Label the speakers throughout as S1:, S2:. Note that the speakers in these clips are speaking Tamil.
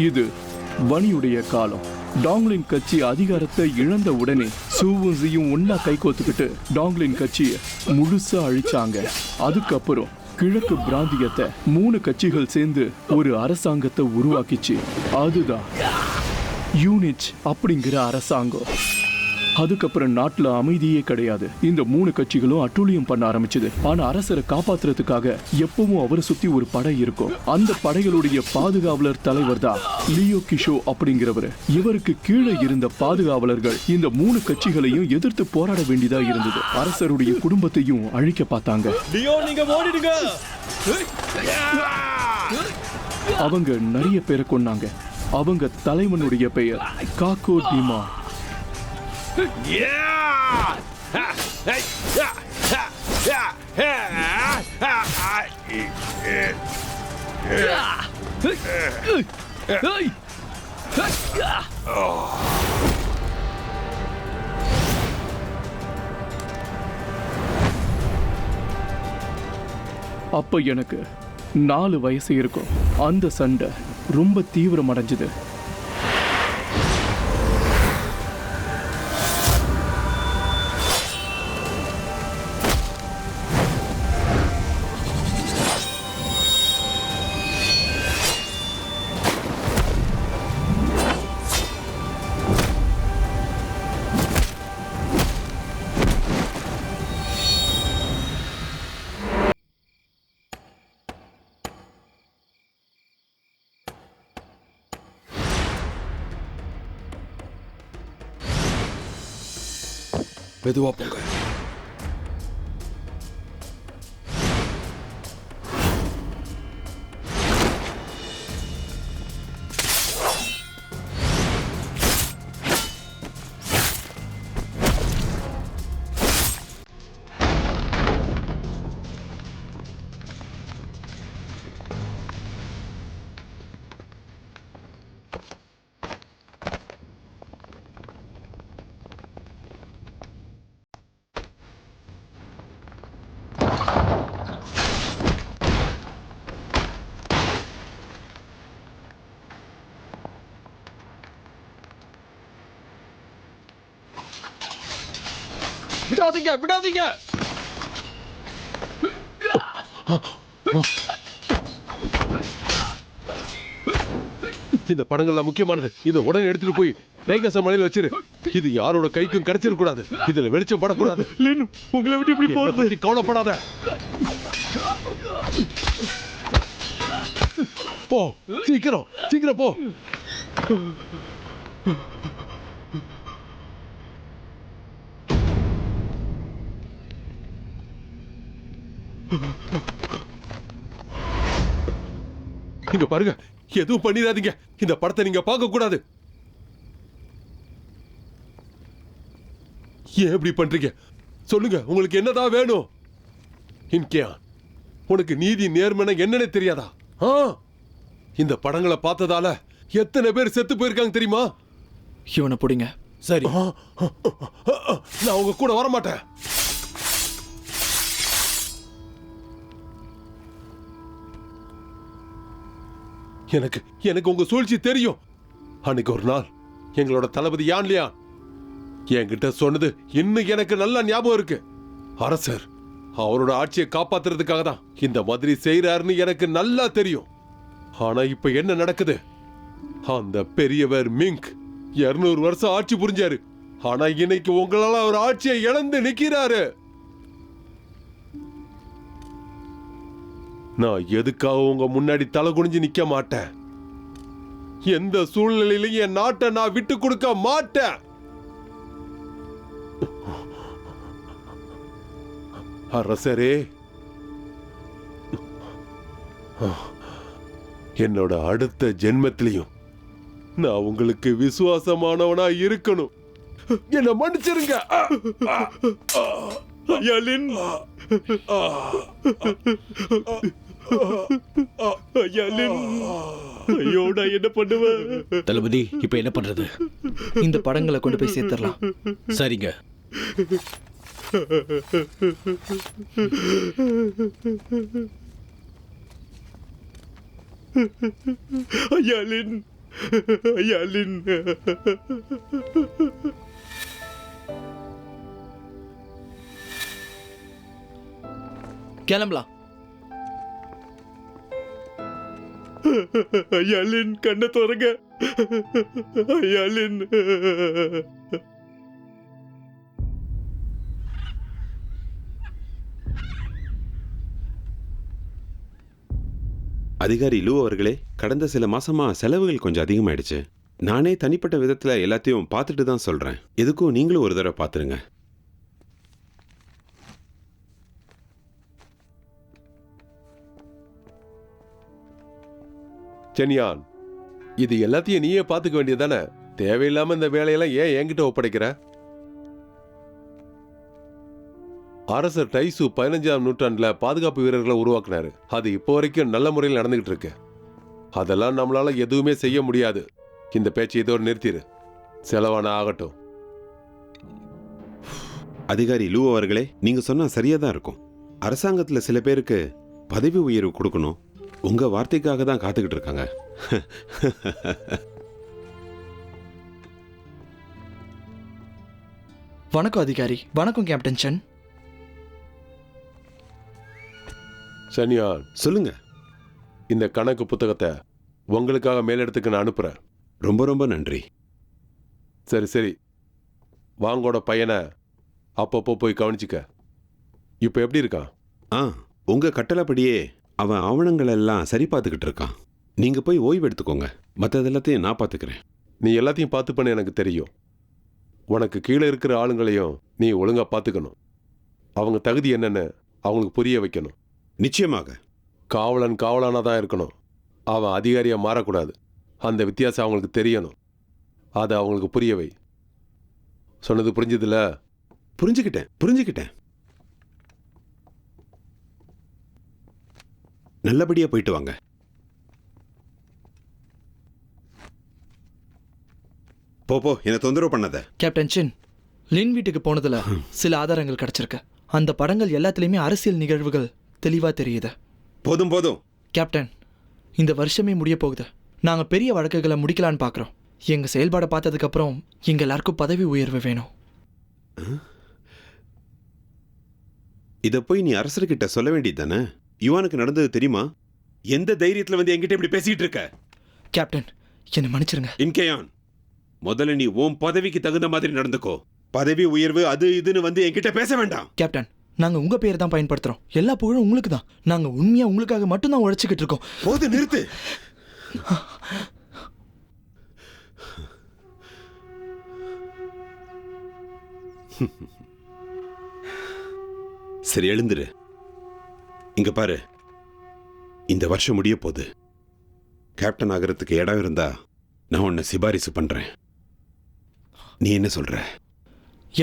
S1: இது வனியுடைய காலம். டாங்லின் கட்சி அதிகாரத்தை இழந்த உடனே சூவும் ஜியும் ஒன்னா கைகோத்துக்கிட்டு டாங்லின் கட்சியை முழுசா அழிச்சாங்க. அதுக்கப்புறம் கிழக்கு பிராந்தியத்தை 3 கட்சிகள் சேர்ந்து ஒரு அரசாங்கத்தை உருவாக்கிச்சு. அதுதான் யூனிட் அப்படிங்கிற அரசாங்கம். அதுக்கப்புறம் நாட்டுல அமைதியே கிடையாது. இந்த 3 கட்சிகளும் அட்டூழியம் பண்ண ஆரம்பிச்சது. ஆனா அரசரை காப்பாத்துறதுக்காக எப்பவும் அவரை சுத்தி ஒரு படை இருக்கும். அந்த படைகளுடைய பாதுகாவலர் தலைவர் தான் லியோ கிஷோ அப்படிங்கிறவர். இவருக்கு கீழே இருந்த பாதுகாவலர்கள் இந்த 3 கட்சிகளையும் எதிர்த்து போராட வேண்டியதா இருந்தது. அரசருடைய குடும்பத்தையும் அழிக்க பார்த்தாங்க. அவங்க நிறைய பேரை கொன்னாங்க. அவங்க தலைவனுடைய பெயர் காக்கோ டிமா. அப்ப எனக்கு 4 வயசு இருக்கும். அந்த சண்டை ரொம்ப தீவிரமடைஞ்சது.
S2: மெதுவா போங்க.
S3: விடாதீங்க, விடாதீங்க.
S2: இந்த படங்கள்லாம் முக்கியமானது. இதை உடனே எடுத்துட்டு போய் டைகர்ஸ் மலையில வச்சிரு. இது யாரோட கைக்கும் கிடைச்சிட கூடாது. இதுல வெளிச்சம் படக்கூடாது.
S3: உங்களை விட்டு இப்படி போறது
S2: கவலைப்படாத. போ, சீக்கிரம் சீக்கிரம் போ. இங்க பாருங்க, எதுவும் பண்ணிடாதீங்க. இந்த படத்தை நீங்க பார்க்க கூடாது. ஏன் இப்படி பண்றீங்க? சொல்லுங்க, உங்களுக்கு என்னதான் வேணும்? இன்கியா, உனக்கு நீதி நேர்மைனா என்னன்னு தெரியாதா? இந்த படங்களை பார்த்ததால எத்தனை பேர் செத்து போயிருக்காங்க தெரியுமா?
S3: இவனை பிடிங்க.
S2: சரி, நான் உங்க கூட வர மாட்டேன். எனக்கு எனக்கு உங்க சூழ்ச்சி தெரியும். அன்னைக்கு ஒரு நாள் எங்களோட தளபதி யான்லியா என்கிட்ட சொன்னது இன்னும் எனக்கு நல்ல ஞாபகம் இருக்கு. அரசர் அவரோட ஆட்சியை காப்பாத்துறதுக்காக தான் இந்த மாதிரி செய்யறாருன்னு எனக்கு நல்லா தெரியும். ஆனா இப்ப என்ன நடக்குது? அந்த பெரியவர் மிங்க் 200 வருஷம் ஆட்சி புரிஞ்சாரு. ஆனா இன்னைக்கு உங்களால அவர் ஆட்சியை இழந்து நிக்கிறாரு. நான் எதுக்காக உங்க முன்னாடி தலை குனிஞ்சு நிக்க மாட்டேன். எந்த சூழ்நிலையிலும் என் நாட்டை நான் விட்டு கொடுக்க மாட்டேன். அரசரே, என்னோட அடுத்த ஜென்மத்திலையும் நான் உங்களுக்கு விசுவாசமானவனா இருக்கணும். என்ன மன்னிச்சிருங்க.
S3: என்ன பண்ணுவேன்?
S4: தளபதி, இப்ப என்ன பண்றது?
S3: இந்த படங்களை கொண்டு போய் சேர்த்துடலாம்.
S4: சரிங்க.
S2: ஐயா லின்.
S3: கிளம்பலாம்.
S2: ஐயா லின், கண்ணை திறங்க. ஐயா லின்.
S5: அதிகாரி லூ அவர்களே, கடந்த சில மாசமா செலவுகள் கொஞ்சம் அதிகமாயிடுச்சு. நானே தனிப்பட்ட விதத்துல எல்லாத்தையும் பார்த்துட்டு தான் சொல்றேன். எதுக்கும் நீங்களும் ஒரு தடவை பார்த்துருங்க.
S2: சென்யான், இது எல்லாத்தையும் நீயே பார்த்துக்க வேண்டியதானே? தேவையில்லாம இந்த வேலையெல்லாம் ஏன் என்கிட்ட ஒப்படைக்கிற? அரசர் டைசு 15ஆம் நூற்றாண்டுல பாதுகாப்பு வீரர்களை உருவாக்குனாரு. அது இப்போ வரைக்கும் நல்ல முறையில் நடந்துகிட்டு இருக்கு. அதெல்லாம் நம்மளால எதுவுமே செய்ய முடியாது. இந்த பேச்சை இதோடு நிறுத்திடு. செலவான ஆகட்டும்.
S5: அதிகாரி லூ அவர்களே, நீங்க சொன்னா சரியா தான் இருக்கும். அரசாங்கத்துல சில பேருக்கு பதவி உயர்வு கொடுக்கணும். உங்க வார்த்தைக்காக தான் காத்துக்கிட்டு இருக்காங்க.
S3: வணக்கம் அதிகாரி. வணக்கம் கேப்டன் சென்.
S2: சன்யான்,
S5: சொல்லுங்க.
S2: இந்த கணக்கு புத்தகத்தை உங்களுக்காக மேலிடத்துக்கு நான் அனுப்புறேன்.
S5: ரொம்ப ரொம்ப நன்றி.
S2: சரி சரி, வாங்கோட பையனை அப்பப்போ போய் கவனிச்சுக்க. இப்போ எப்படி இருக்கான்?
S5: உங்க கட்டளைப்படியே அவன் ஆவணங்கள் எல்லாம் சரி பார்த்துக்கிட்டு இருக்கான். நீங்க போய் ஓய்வு எடுத்துக்கோங்க. மற்றது எல்லாத்தையும் நான் பார்த்துக்கிறேன்.
S2: நீ எல்லாத்தையும் பார்த்து பண்ண எனக்கு தெரியும். உனக்கு கீழே இருக்கிற ஆளுங்களையும் நீ ஒழுங்கா பார்த்துக்கணும். அவங்க தகுதி என்னன்னு அவங்களுக்கு புரிய வைக்கணும்.
S5: நிச்சயமாக.
S2: காவலன் காவலானா தான் இருக்கணும். அவன் அதிகாரியாக மாறக்கூடாது. அந்த வித்தியாசம் அவங்களுக்கு தெரியணும். அதை அவங்களுக்கு புரிய வை. சொன்னது புரிஞ்சுதுல?
S5: புரிஞ்சுக்கிட்டேன். நல்லபடியா போயிட்டு வாங்க. போ என்ன தொந்தரவு பண்ணாத.
S3: கேப்டன் சென், லின் வீட்டுக்கு போனதுல சில ஆதாரங்கள் கிடைச்சிருக்கு. அந்த படங்கள் எல்லாத்துலயுமே அரசியல் நிகழ்வுகள் தெளிவா தெரியுது.
S5: போதும்
S3: கேப்டன், இந்த வருஷமே முடிய போகுது. நாங்க பெரிய வழக்குகளை முடிக்கலான்னு பாக்குறோம். எங்க செயல்பாடை பார்த்ததுக்கு அப்புறம் எங்க எல்லாருக்கும் பதவி உயர்வு வேணும்.
S5: இத போய் நீ அரசர்கிட்ட சொல்ல வேண்டியது தானே? யுவானுக்கு நடந்தது தெரியுமா? எந்த தைரியத்துல வந்து என்கிட்ட இப்படி பேசிட்டு இருக்க?
S3: கேப்டன், என்னை மன்னிச்சிருங்க.
S5: இன்கேயான், முதல்ல நீ உன் பதவிக்கு தகுந்த மாதிரி நடந்துக்கோ. பதவி உயர்வு அது இதுன்னு வந்து என்கிட்ட பேச வேண்டாம்.
S3: கேப்டன், நாங்க உங்க பேரை தான் பயன்படுத்துறோம். எல்லா புகழும் உங்களுக்கு தான். நாங்க உண்மையா உங்களுக்காக மட்டும்தான் உழைச்சிக்கிட்டு இருக்கோம்.
S5: போது, நிறுத்து. சரி, எழுந்துரு. இங்க பாரு, இந்த வருஷம் முடிய போகுது. கேப்டன் ஆகிறதுக்கு இடம் இருந்தா நான் உன்னை சிபாரிசு பண்றேன். நீ என்ன சொல்ற?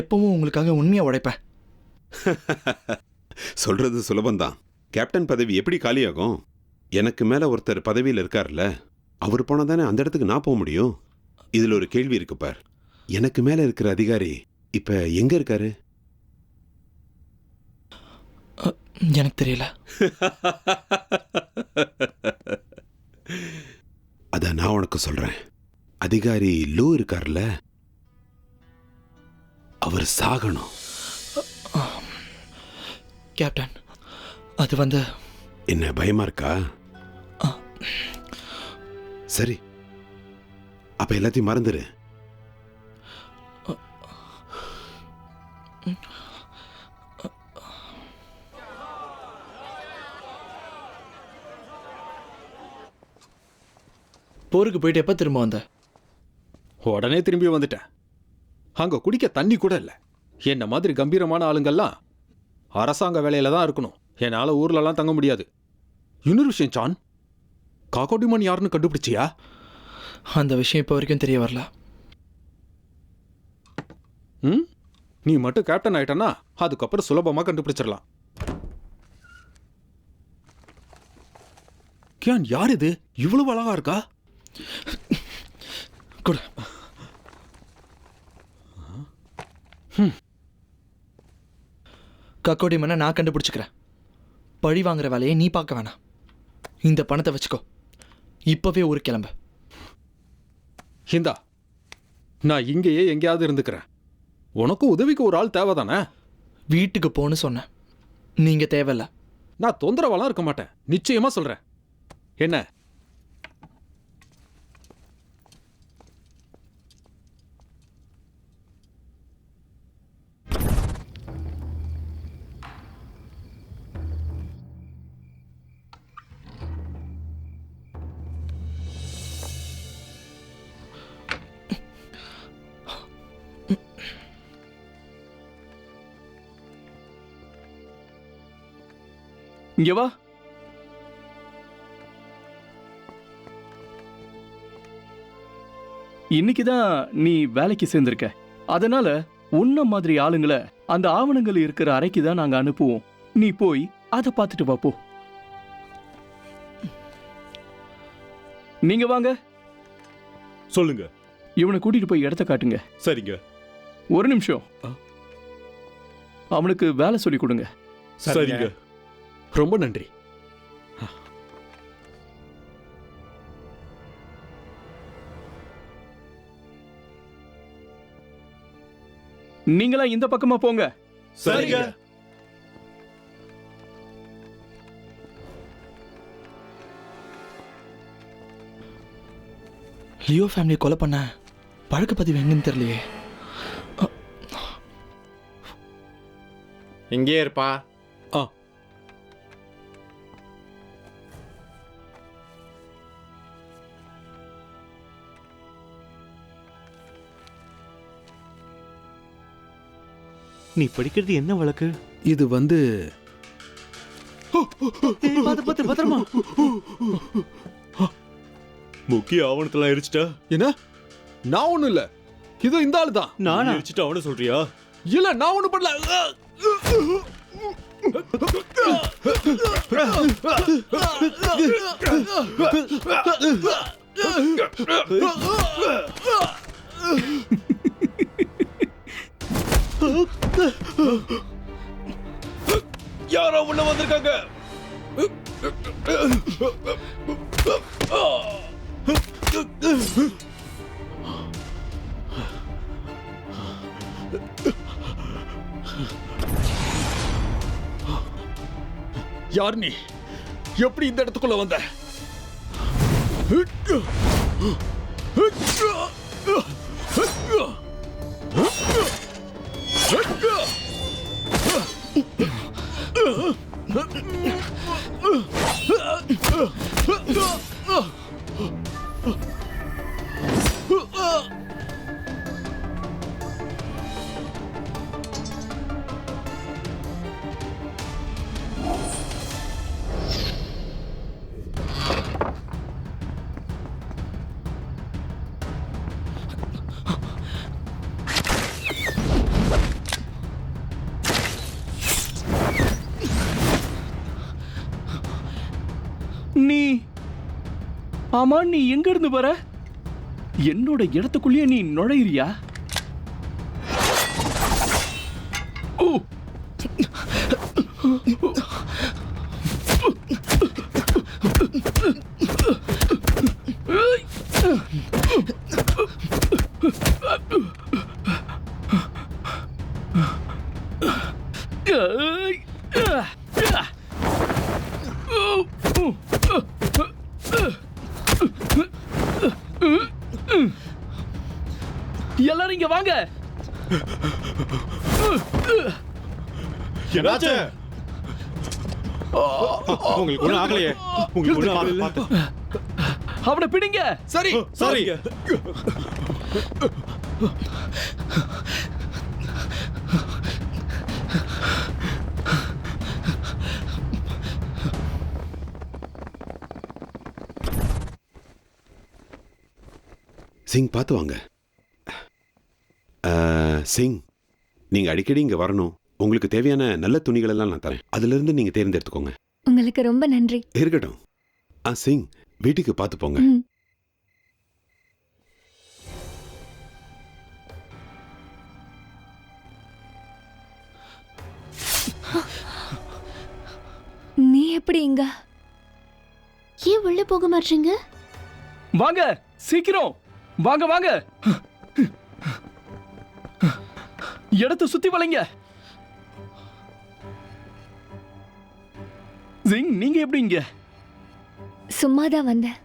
S3: எப்பவும் உங்களுக்காக உண்மையா உழைப்பேன்.
S5: சொல்றது சுலபந்தான். கேப்டன் பதவி எப்படி காலியாகும்? எனக்கு மேல ஒருத்தர் பதவியில் இருக்கார்ல, அவர் போனா தானே அந்த இடத்துக்கு நான் போக முடியும். இதுல ஒரு கேள்வி இருக்கு பார். எனக்கு மேல இருக்கிற அதிகாரி இப்ப எங்க இருக்காரு?
S3: எனக்கு தெரியல.
S5: அத நான் உனக்கு சொல்றேன். அதிகாரி லூ இருக்கார்ல, அவர் சாகணும்.
S3: கேப்டன், அது வந்து
S5: என்ன பயமா இருக்கா? சரி, அப்ப எல்லாத்தையும் மறந்துரு.
S3: போருக்கு போயிட்டு எப்ப திரும்ப வந்த?
S6: உடனே திரும்பி வந்துட்டேன். அங்க குடிக்க தண்ணி கூட இல்லை. என்ன மாதிரி கம்பீரமான ஆளுங்கள்லாம் அரசாங்க வேலையில தான் இருக்கணும். என்னால ஊர்லலாம் தங்க முடியாது. இன்னொரு விஷயம் சான், காக்கோடிமன் யாருன்னு கண்டுபிடிச்சியா?
S3: அந்த விஷயம் இப்போ வரைக்கும் தெரிய வரல.
S6: நீ மட்டும் கேப்டன் ஆயிட்டனா அதுக்கப்புறம் சுலபமா கண்டுபிடிச்சிடலாம். கியான், யார் இது? இவ்வளவு அழகா இருக்கா?
S3: கூட கக்கோடி மண்ணை நான் கண்டுபிடிச்சுக்கிறேன். பழி வாங்குற வேலையை நீ பார்க்க வேணாம். இந்த பணத்தை வச்சுக்கோ. இப்பவே ஊருக்கு கிளம்ப.
S6: இந்தா, நான் இங்கேயே எங்கேயாவது இருந்துக்கிறேன். உனக்கும் உதவிக்கு ஒரு ஆள் தேவைதானே?
S3: வீட்டுக்கு போன்னு சொன்னேன். நீங்க தேவையில்ல.
S6: நான் தொந்தரவாலாம் இருக்க மாட்டேன், நிச்சயமா சொல்றேன். என்ன?
S1: இங்க வா. இன்னைக்கு தான் நீ வேலைக்கு சேர்ந்திருக்க. அதனால உன்ன மாதிரி ஆளுங்களை அந்த ஆவணங்கள் இருக்கிற அறைக்கு தான் நாங்க அனுப்புவோம். நீ போய் அதை பார்த்துட்டு வா போ. நீங்க வாங்க.
S7: சொல்லுங்க.
S1: இவனை கூட்டிட்டு போய் இடத்த காட்டுங்க.
S7: சரிங்க.
S1: ஒரு நிமிஷம். அவனுக்கு வேலை சொல்லி கொடுங்க.
S7: சரிங்க.
S6: ரொம்ப நன்றி.
S1: நீங்களா இந்த பக்கமா போங்க.
S7: சரிங்க.
S3: லியோ ஃபேமிலி கொலை பண்ண வழக்கு பதிவு எங்கன்னு தெரியலையே.
S8: இங்கே இருப்பா.
S6: ஆ,
S7: நீ படிக்கிறது என்ன வழக்கு?
S6: இது வந்து
S7: பத்திரமா. முக்கிய ஆவணத்தெல்லாம் எரிச்சிட்டா?
S6: என்ன? நான் ஒண்ணும் இல்ல. இதோ இந்த ஆளு தான்.
S7: நான் எரிச்சிட்டு அவனை சொல்றியா?
S6: இல்ல, நான் ஒண்ணும் பண்ணல.
S7: யாரோ உள்ள வந்திருக்காங்க.
S6: யார் நீ? எப்படி இந்த இடத்துக்குள்ள வந்த?
S1: ஆமா, நீ எங்க இருந்து வர? என்னோட இடத்துக்குள்ளேயே நீ நுழையிறியா? ஓ, எல்லாரும் இங்க வாங்க.
S7: என்னாச்சு? உங்களுக்கு ஒண்ணும் ஆகலையே? உங்களுக்கு ஒண்ணும் ஆகல?
S1: அவனை பிடிங்க.
S6: சரி.
S7: சரிங்க.
S5: சிங் பார்த்து வாங்க. சிங், நீங்க அடிக்கடி இங்க வரணும். உங்களுக்கு தேவையான நல்ல துணிகள் எல்லாம் நான் தரேன். அதுல இருந்து நீங்க தேர்ந்தெடுத்துக்கோங்க.
S9: உங்களுக்கு ரொம்ப நன்றி.
S5: இருக்கட்டும். சிங், வீட்டுக்கு பார்த்து போங்க.
S9: நீ எப்படி இங்க? ஏன் உள்ள போக மாட்டீங்க?
S1: வாங்க சீக்கிரம். வாங்க வாங்க, இடத்தை சுத்தி வளைங்க. சிங், நீங்க எப்படி இங்க?
S9: சும்மாதான் வந்தேன்.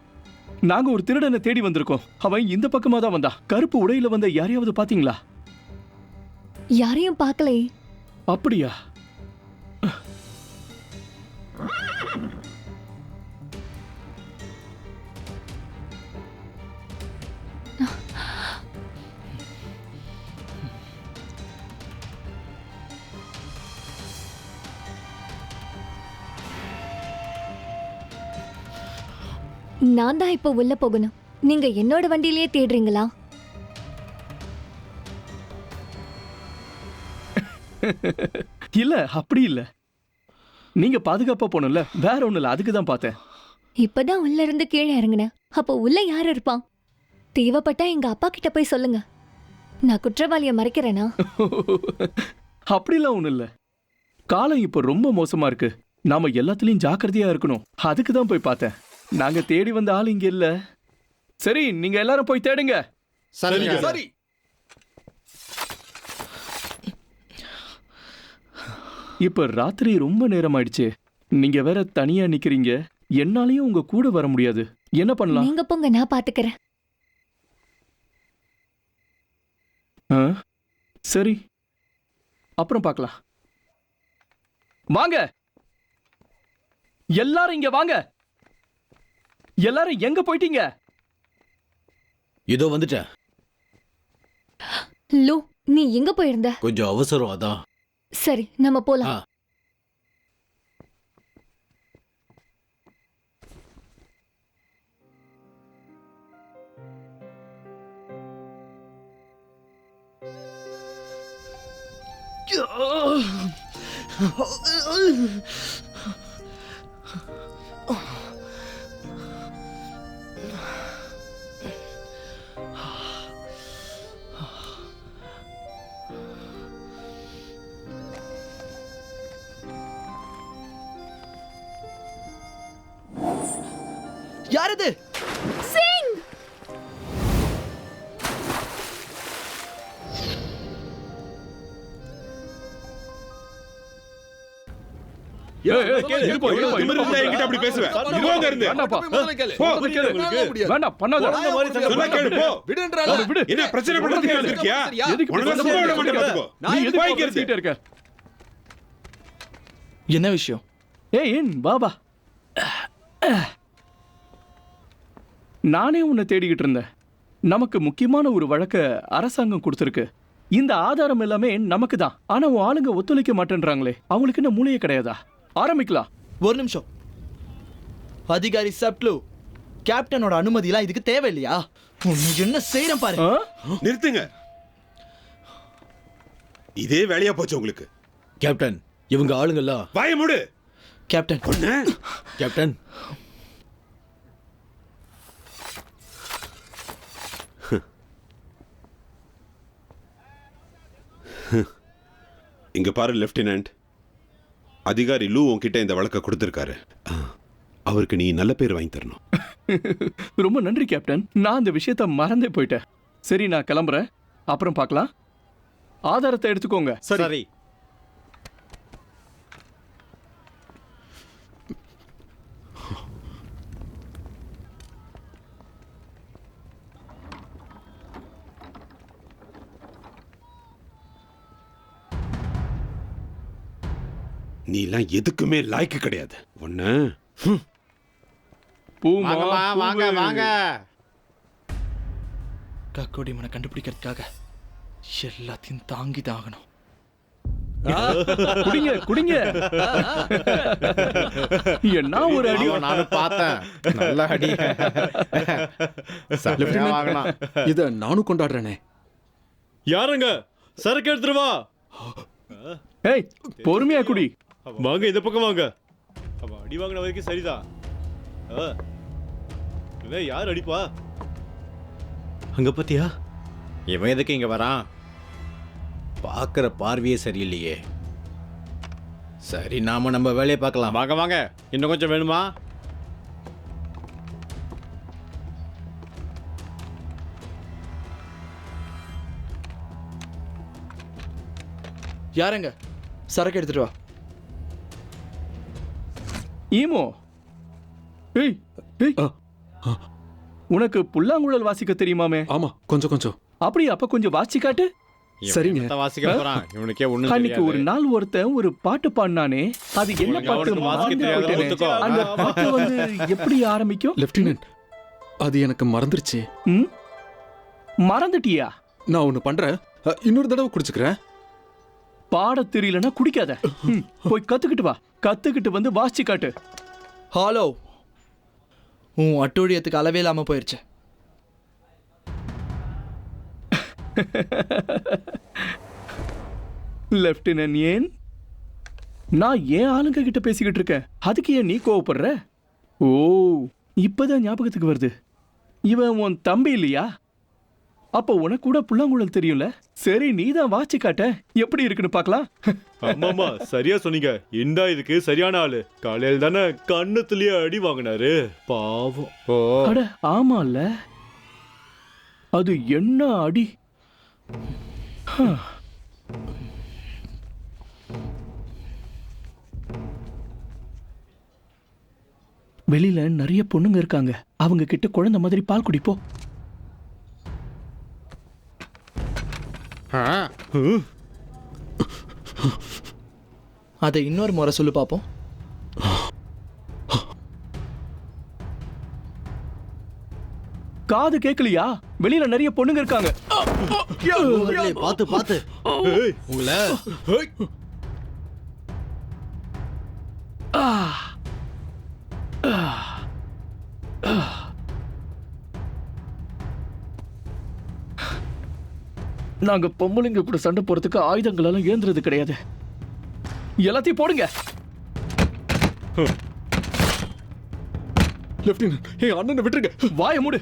S1: நாங்க ஒரு திருடனை தேடி வந்திருக்கோம். அவன் இந்த பக்கமா தான் வந்தா. கருப்பு உடையில வந்த யாரையாவது பாத்தீங்களா?
S9: யாரையும் பார்க்கலையே.
S1: அப்படியா?
S9: நான் தான் இப்போ உள்ள போகணும். நீங்க என்னோட வண்டியிலேயே தேடுறீங்களா?
S1: இல்ல, அப்படி இல்ல. நீங்க பாதுகாப்பா போனல, வேற ஒண்ணு இல்ல. அதுக்கு தான் பார்த்தேன்.
S9: இப்பதான் உள்ள இருந்து கீழே இறங்குனேன். அப்போ உள்ள யார் இருப்பான்? தேவைப்பட்டா எங்க அப்பா கிட்ட போய் சொல்லுங்க. நான் குற்றவாளியை மறைக்கிறேனா?
S1: அப்படிலாம் ஒண்ணு இல்ல. காலம் இப்ப ரொம்ப மோசமா இருக்கு. நாம எல்லாத்துலயும் ஜாக்கிரதையா இருக்கணும். அதுக்கு தான் போய் பார்த்தேன். நாங்க தேடி வந்த ஆள் இங்க இல்ல. சரி, நீங்க எல்லாரும் போய் தேடுங்க.
S6: சரி.
S1: இப்ப ராத்திரி ரொம்ப நேரம் ஆயிடுச்சு. நீங்க வேற தனியா நிக்கிறீங்க. என்னாலயும் உங்க கூட வர முடியாது. என்ன பண்ணலாம்?
S9: நீங்க போங்க, நான் பாத்துக்கிறேன்.
S1: ஆ? சரி, அப்புறம் பார்க்கலாம். வாங்க, எல்லாரும் இங்க வாங்க. எல்லாரும் எங்க போயிட்டீங்க?
S4: இதோ வந்துட்டேன்.
S9: லூ, நீ எங்க போயிருந்த?
S4: கொஞ்சம் அவசரம் அதான்.
S9: சரி, நம்ம போலாம்.
S4: ஆ.
S3: யார் இது?
S9: சிங்!
S1: இருப்போம், இருப்போம்,
S2: திமிரு இருந்தா என்கிட்ட அப்படி பேசுவேன். இருவாங்க இருந்து.
S1: வேண்டாப்பா.
S2: போ.
S1: வேண்டாம், பண்ணாத.
S2: சொன்னா கேளு, போ.
S1: அவரை விடு.
S2: என்ன பிரச்சனை பண்றதுக்கு வந்திருக்கியா?
S1: எதுக்கு
S2: உனக்கு
S1: பிரச்சனை
S2: சும்மா விட
S1: பண்றதுக்கு?
S2: மாட்டேன் பாத்துக்கோ.
S1: நீ எதுக்கு
S2: போய்க்கிறது.
S1: பேசிட்டே இருக்க?
S3: என்ன விஷயம்?
S1: ஏன் பாபா, நானே உன்னை தேடிக்கிட்டு இருந்தேன். நமக்கு முக்கியமான ஒரு வழக்க அரசாங்கம் கொடுத்துருக்கு. இந்த ஆதாரம் எல்லாமே நமக்கு தான். ஆனா உன் ஆளுங்க ஒத்துழைக்க மாட்டேன்றாங்களே. அவங்களுக்கு என்ன மூளையே கிடையாதா? ஆரம்பிக்கலாம்.
S3: ஒரு நிமிஷம். அதிகாரி சப்ளு, கேப்டனோட அனுமதியெல்லாம் இதுக்கு தேவையில்லையா? உன்னை என்ன செய்யறேன் பாரு.
S1: ஆ?
S2: நிறுத்துங்க. இதே வேலையா போச்சு உங்களுக்கு.
S4: கேப்டன், இவங்க ஆளுங்கெல்லாம்.
S2: வாய மூடு.
S3: கேப்டன்,
S2: ஒண்ணு.
S4: கேப்டன்,
S5: இங்க பாரு லெப்டினன்ட், அதிகாரி லூ உன்கிட்ட இந்த வழக்கை கொடுத்துருக்காரு. அவருக்கு நீ நல்ல பேர் வாங்கி தரணும்.
S1: ரொம்ப நன்றி கேப்டன். நான் அந்த விஷயத்த மறந்தே போயிட்டேன். சரி, நான் கிளம்புறேன். அப்புறம் பார்க்கலாம். ஆதாரத்தை எடுத்துக்கோங்க.
S7: சரி.
S5: நீ எல்லாம் எதுக்குமே லாய்க்கு கிடையாது. ஒண்ணு.
S1: பூமா,
S7: வாங்க
S1: பூவு.
S7: வாங்க.
S3: கக்கோடி மனை கண்டுபிடிக்கிறதுக்காக எல்லாத்தையும் தாங்கி தாகணும்.
S1: குடிங்க, குடிங்க. என்ன ஒரு அடி.
S7: நானும் பார்த்தேன். நல்ல அடி. சட்டையா வாங்கினா.
S6: இத நானும் கொண்டாடுறேனே.
S7: யாருங்க சரக்கு எடுத்துட்டு வா.
S1: ஏய், பொறுமையா குடி.
S7: வாங்க இந்த பக்கம் வாங்க. அவன் அடி வாங்கின வரைக்கும் சரிதான். இவன் யார் அடிப்பா?
S4: அங்க பாத்தியா? இவன் எதுக்கு இங்க வரான்? பார்க்கிற பார்வையே சரியில்லையே. சரி, நாம நம்ம வேலையை பார்க்கலாம்.
S7: வாங்க வாங்க. இன்னும் கொஞ்சம் வேணுமா?
S3: யாருங்க சரக்கு எடுத்துட்டு வா.
S1: ஈமோ, ஏய் ஏய், உனக்கு புல்லாங்குழல் வாசிக்க தெரியுமாமே?
S6: ஆமா, கொஞ்சம் கொஞ்சம்.
S1: அப்படி அப்ப கொஞ்சம் வாசி காட்டு.
S6: சரிங்க.
S7: இவன் வாசிக்க போறான், இவனுக்கே ஒண்ணும்
S1: அன்னைக்கு ஒரு
S7: தெரியாது.
S1: நாள் ஒருத்தன் ஒரு பாட்டு பாடினானே, அது என்ன
S7: உனக்கு
S1: பாட்டு?
S7: அவனுக்கு வாசிக்க
S1: மறந்து
S7: தெரியாதுன்னு
S1: போயிட்டேனே.
S7: ஒத்துக்கோ.
S1: அந்த பாட்டு வந்து எப்படி ஆரம்பிக்கும்?
S6: லெப்டினன்ட், அது எனக்கு மறந்துருச்சு.
S1: ம்? மறந்துட்டியா?
S6: நான் ஒன்று பண்றேன், இன்னொரு தடவை குடிச்சுக்கிறேன்.
S1: பாட தெரியலன்னா குடிக்காத. போய் கத்துக்கிட்டு வா. கத்துக்கிட்டு வந்து வாசி காட்டு.
S3: ஹலோ, உன் அட்டூழியத்துக்கு அளவே இல்லாம போயிருச்சு.
S1: லெப்டினன்ட், ஏன் நான் ஏன் ஆளுங்க கிட்ட பேசிக்கிட்டு இருக்கேன், அதுக்கு ஏன் நீ கோவப்படுற? ஓ, இப்பதான் ஞாபகத்துக்கு வருது. இவன் உன் தம்பி இல்லையா? அப்ப உனக்கு கூட புல்லாங்குழல் தெரியும்ல. சரி, நீ தான் வாசி காட்ட, எப்படி இருக்குன்னு பார்க்கலாம்.
S7: ஆமாமா, சரியா சொன்னீங்க. இந்தா இதுக்கு சரியான ஆளு. காலையில தானே கண்ணத்துலயே அடி வாங்கினாரு, பாவம். ஓ,
S1: அட ஆமால, அது என்ன அடி. வெளியில நிறைய பொண்ணுங்க இருக்காங்க, அவங்க கிட்ட குழந்தை மாதிரி பால் குடிப்போ.
S3: அதை இன்னொரு முறை சொல்லு பார்ப்போம்.
S1: காது கேட்கலையா? வெளியில நிறைய பொண்ணுங்க இருக்காங்க.
S4: பார்த்து பார்த்து உங்களை
S1: நாங்க பொம்பளைங்க இப்படி சண்டை போறதுக்கு ஆயுதங்கள் எல்லாம் ஏந்துறது கிடையாது. எல்லாத்தையும் போடுங்க.
S6: லெப்டினன்ட், என் அண்ணனை விட்டுருங்க.
S1: வாய மூடு.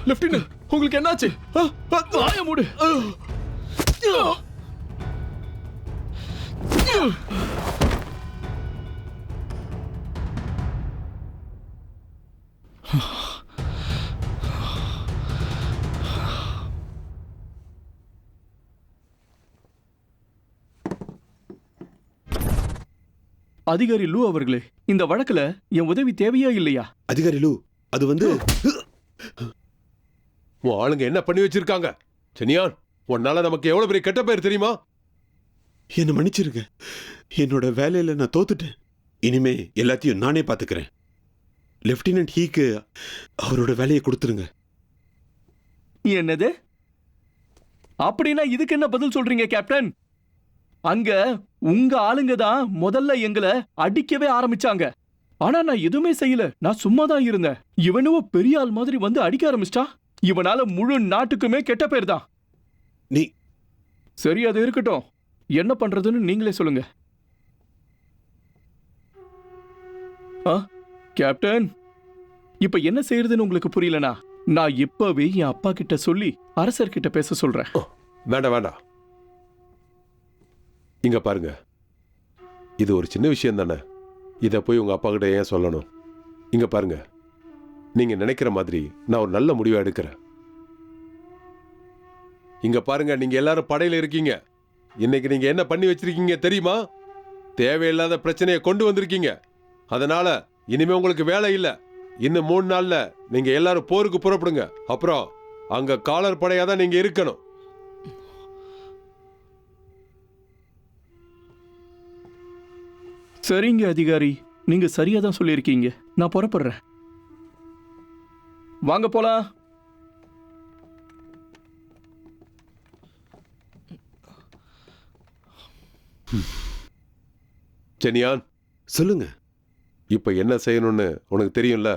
S6: லெப்டினன்ட், உங்களுக்கு என்னாச்சு?
S1: வாய மூடு. அதிகாரி லூ அவர்களே, இந்த வழக்குல என் உதவி தேவையா இல்லையா?
S5: அதிகாரி லூ, அது வந்து
S2: உன் ஆளுங்க என்ன பண்ணி வச்சிருக்காங்க? செனியான், உன்னால நமக்கு எவ்வளவு பெரிய கெட்ட பேர் தெரியுமா?
S5: என்னை மன்னிச்சிருங்க. என்னோட வேலையில நான் தோத்துட்டேன். இனிமே எல்லாத்தையும் நானே பாத்துக்கிறேன். லெப்டினன்ட் ஹீக்கு அவரோட வேலையை கொடுத்துருங்க.
S1: என்னது? அப்படின்னா இதுக்கு என்ன பதில் சொல்றீங்க கேப்டன்? அங்க உங்க ஆளுங்க தான் முதல்ல எங்களை அடிக்கவே ஆரம்பிச்சாங்க. ஆனா நான் எதுவுமே செய்யல, நான் சும்மா தான் இருந்தேன். இவனுவோ பெரிய ஆள் மாதிரி வந்து அடிக்க ஆரம்பிச்சிட்டா. இவனால முழு நாட்டுக்குமே கெட்ட பேர் தான்.
S5: நீ
S1: சரி, அது இருக்கட்டும். என்ன பண்றதுன்னு நீங்களே சொல்லுங்க. கேப்டன், இப்ப என்ன செய்யறதுன்னு உங்களுக்கு புரியலனா, நான் இப்பவே என் அப்பா கிட்ட சொல்லி அரசர்கிட்ட பேச சொல்றேன்.
S2: வேண்டாம் வேண்டாம், இங்க பாருங்க, இது ஒரு சின்ன விஷயம் தானே. இதை போய் உங்க அப்பா கிட்ட ஏன் சொல்லணும்? இங்க பாருங்க, நீங்க நினைக்கிற மாதிரி நான் ஒரு நல்ல முடிவை எடுக்கிறேன். இங்க பாருங்க, நீங்க எல்லாரும் படையில இருக்கீங்க. இன்னைக்கு நீங்க என்ன பண்ணி வச்சிருக்கீங்க தெரியுமா? தேவையில்லாத பிரச்சனையை கொண்டு வந்திருக்கீங்க. அதனால இனிமே உங்களுக்கு வேலை இல்லை. இன்னும் 3 நாள்ல நீங்க எல்லாரும் போருக்கு புறப்படுங்க. அப்புறம் அங்க காலர் படையா தான் நீங்க இருக்கணும்.
S1: சரிங்க அதிகாரி, நீங்க சரியா தான் சொல்லியிருக்கீங்க. நான் புறப்படுறேன். வாங்க போலாம்.
S2: செனியான்,
S5: சொல்லுங்க.
S2: இப்ப என்ன செய்யணும்னு உனக்கு தெரியும்ல?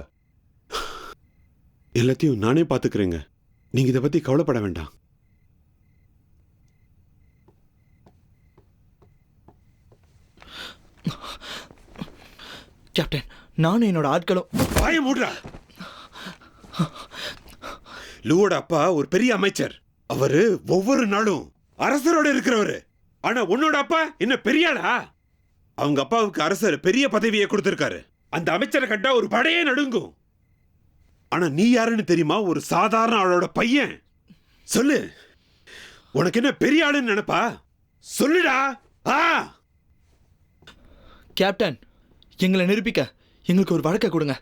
S5: எல்லாத்தையும் நானே பாத்துக்கிறேங்க. நீங்க இதை பத்தி கவலைப்பட வேண்டாம்.
S3: கேப்டன், நானும் என்னோட ஆட்களும்.
S5: வாய மூடுறா. லூவோட அப்பா ஒரு பெரிய அமைச்சர். அவரு ஒவ்வொரு நாளும் அரசரோட இருக்கிறவரு. ஆனா உன்னோட அப்பா என்ன பெரியாளா? அவங்க அப்பாவுக்கு அரசர் பெரிய பதவியை கொடுத்திருக்காரு. அந்த அமைச்சரை கண்டா ஒரு படையே நடுங்கும். ஆனா நீ யாருன்னு தெரியுமா? ஒரு சாதாரண ஆளோட பையன். சொல்லு, உனக்கு என்ன பெரிய ஆளுன்னு நினைப்பா? சொல்லுடா.
S3: கேப்டன், எங்களை நிரூபிக்க எங்களுக்கு ஒரு வழக்கை கொடுங்க.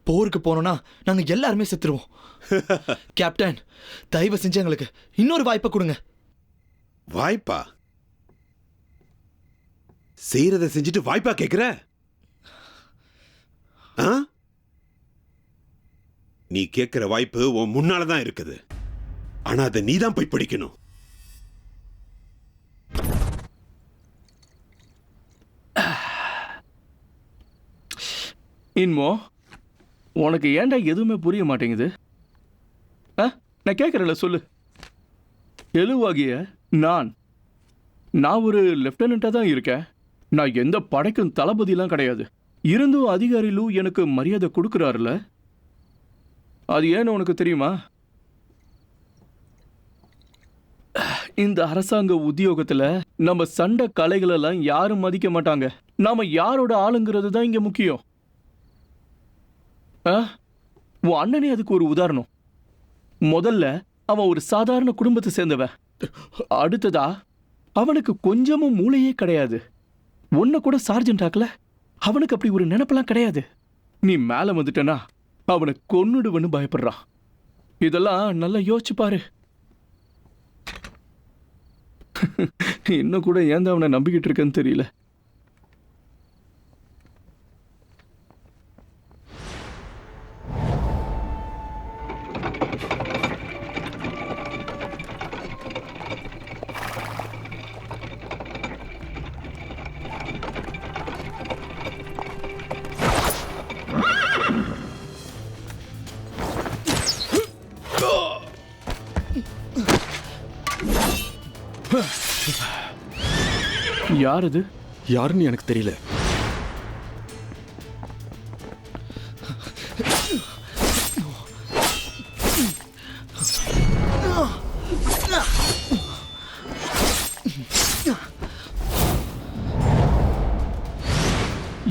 S3: போருக்கு போனோம்னா நாங்க எல்லாருமே செத்துருவோம். கேப்டன், தயவு செஞ்சு எங்களுக்கு இன்னொரு வாய்ப்பை கொடுங்க.
S5: வாய்ப்பா? செய்யறத செஞ்சுட்டு வாய்ப்பா கேக்குற? நீ கேட்கிற வாய்ப்பு உன் முன்னாலதான் இருக்குது. ஆனா அதை நீதான் போய் பிடிக்கணும்.
S1: இன்மோ, உனக்கு ஏன்டா எதுவுமே புரிய மாட்டேங்குது? நான் கேட்கறல, சொல்லு. எழுவாகிய நான் ஒரு லெப்டினண்டா தான் இருக்கேன். நான் எந்த படைக்கும் தளபதியெல்லாம் கிடையாது. இருந்தும் அதிகாரி லூ எனக்கு மரியாதை கொடுக்குறாருல, அது ஏன்னு உனக்கு தெரியுமா? இந்த அரசாங்க உத்தியோகத்துல நம்ம சண்டை கலைகளெல்லாம் யாரும் மதிக்க மாட்டாங்க. நாம யாரோட ஆளுங்கிறது தான் இங்க முக்கியம். உன் அண்ணனே அதுக்கு ஒரு உதாரணம். முதல்ல அவன் ஒரு சாதாரண குடும்பத்தை சேர்ந்தவன். அடுத்ததா அவனுக்கு கொஞ்சமும் மூளையே கிடையாது. உன்னை கூட சார்ஜென்ட் ஆக்கல. அவனுக்கு அப்படி ஒரு நினைப்பெல்லாம் கிடையாது. நீ மேல வந்துட்டனா அவனை கொன்னுடுவன்னு பயப்படுறான். இதெல்லாம் நல்லா யோசிச்சு பாரு. இன்னும் கூட ஏன் அவனை நம்பிக்கிட்டு இருக்கேன்னு தெரியல. யார் இது?
S6: யாருன்னு எனக்கு தெரியல.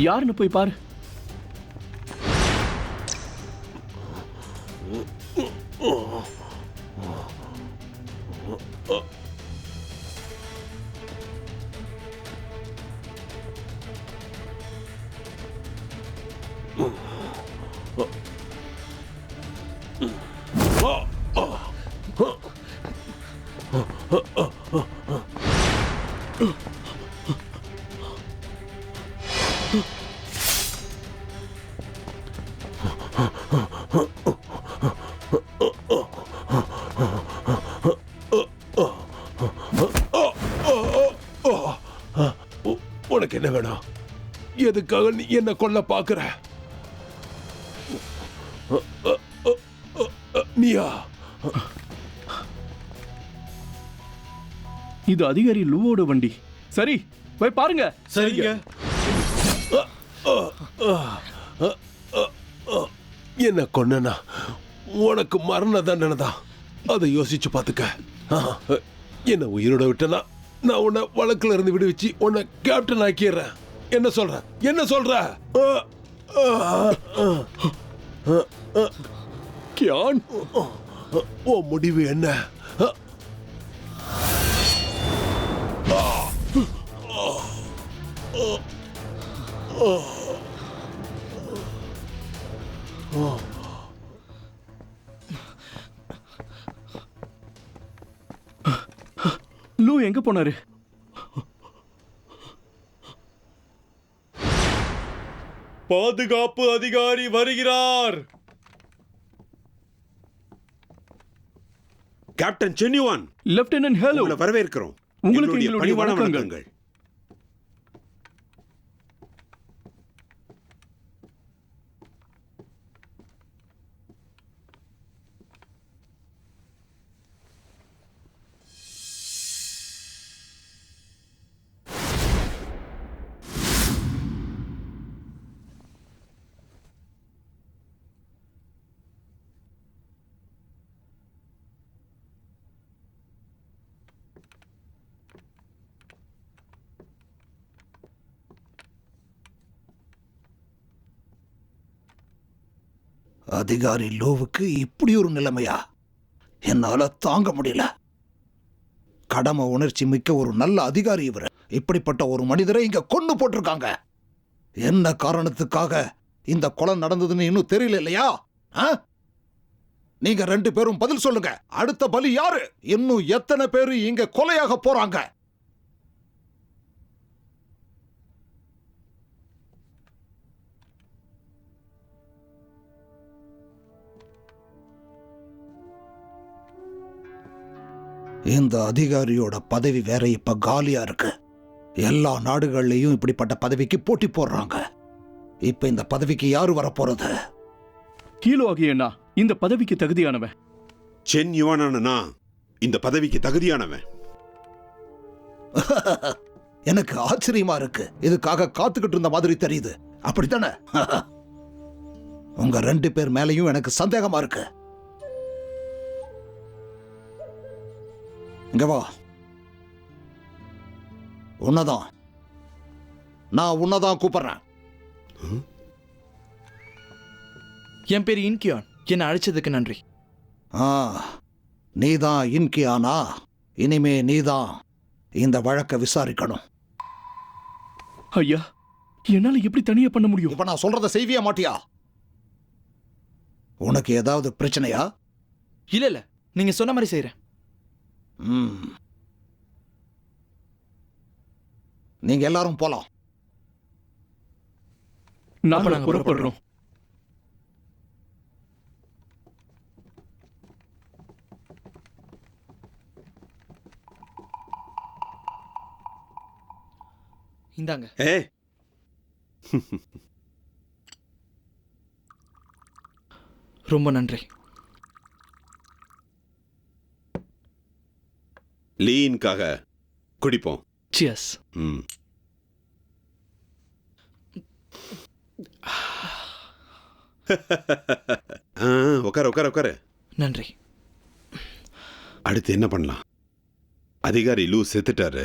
S1: யாருன்னு போய் பாரு.
S2: உனக்கு என்ன வேணும்? எதுக்காக நீ என்ன கொல்ல பாக்குற? நீயா?
S1: இது அதிகாரி லூவோட வண்டி. சரி, போய் பாருங்க.
S7: சரிங்க.
S2: என்ன கொன்னா உனக்கு மரண தண்டனை தான். அதை யோசிச்சு பாத்துக்க. என்ன உயிரோட விட்டனா நான் உன்னை வழக்குல இருந்து விடுவிச்சு உன்னை கேப்டன் ஆக்கிடுறேன். என்ன சொல்ற? என்ன சொல்ற?
S1: கியான்,
S2: ஓ முடிவு என்ன?
S1: லூ எங்க போனாரு?
S7: பாதுகாப்பு அதிகாரி வருகிறார்.
S5: கேப்டன் சென்யுவான்,
S1: லெப்டினன்ட் ஹேலோ,
S5: உங்களை வரவேற்கிறோம்.
S1: உங்களுக்கு
S5: எங்களுடைய
S1: எங்களுடைய
S5: பணிவான
S1: வணக்கங்கள்.
S5: வணக்கங்கள்.
S8: அதிகாரி லோவுக்கு இப்படி ஒரு நிலைமையா? என்னால தாங்க முடியல. கடமை உணர்ச்சி மிக்க ஒரு நல்ல அதிகாரி இவர். இப்படிப்பட்ட ஒரு மனிதரை இங்க கொண்டு போட்டிருக்காங்க. என்ன காரணத்துக்காக இந்த கொலை நடந்ததுன்னு இன்னும் தெரியல இல்லையா? நீங்க 2 பேரும் பதில் சொல்லுங்க. அடுத்த பலி யாரு? இன்னும் எத்தனை பேரு இங்க கொலையாக போறாங்க? இந்த அதிகாரியோட பதவி வேற இப்ப காலியா இருக்கு. எல்லா நாடுகள்லயும் இப்படிப்பட்ட பதவிக்கு போட்டி போடுறாங்க. இப்ப இந்த பதவிக்கு யாரு வரப்போறது?
S1: ஹீலோ ஆகிய நான் இந்த பதவிக்கு தகுதியானவன்.
S5: சென்யுவானான நான் இந்த பதவிக்கு தகுதியானவன்.
S8: எனக்கு ஆச்சரியமா இருக்கு. இதுக்காக காத்துக்கிட்டு இருந்த மாதிரி தெரியுது. அப்படித்தானே? உங்க 2 பேர் மேலையும் எனக்கு சந்தேகமா இருக்கு. இங்க வா. உன்னதான் நான் உன்னதான் கூப்பிடுறேன்.
S3: என் பேர் இன்கியான். என்னை அழைச்சதுக்கு நன்றி.
S8: நீதான் இன்கியானா? இனிமே நீதான் இந்த வழக்கை விசாரிக்கணும்.
S1: ஐயா, என்னால எப்படி தனியா பண்ண முடியும்?
S8: இப்ப நான் சொல்றத செய்வியா மாட்டியா? உனக்கு ஏதாவது பிரச்சனையா?
S3: இல்ல இல்ல, நீங்க சொன்ன மாதிரி செய்யறேன்.
S8: நீங்க எல்லாரும் போலாம்.
S1: நாங்க புறப்படுறோம்.
S3: இந்தாங்க. ரொம்ப நன்றி.
S5: லீயின்காக குடிப்போம்.
S3: சியர்ஸ்.
S5: உட்கார உட்கார உட்கார.
S3: நன்றி.
S5: அடுத்து என்ன பண்ணலாம்? அதிகாரி லூ செத்துட்டாரு.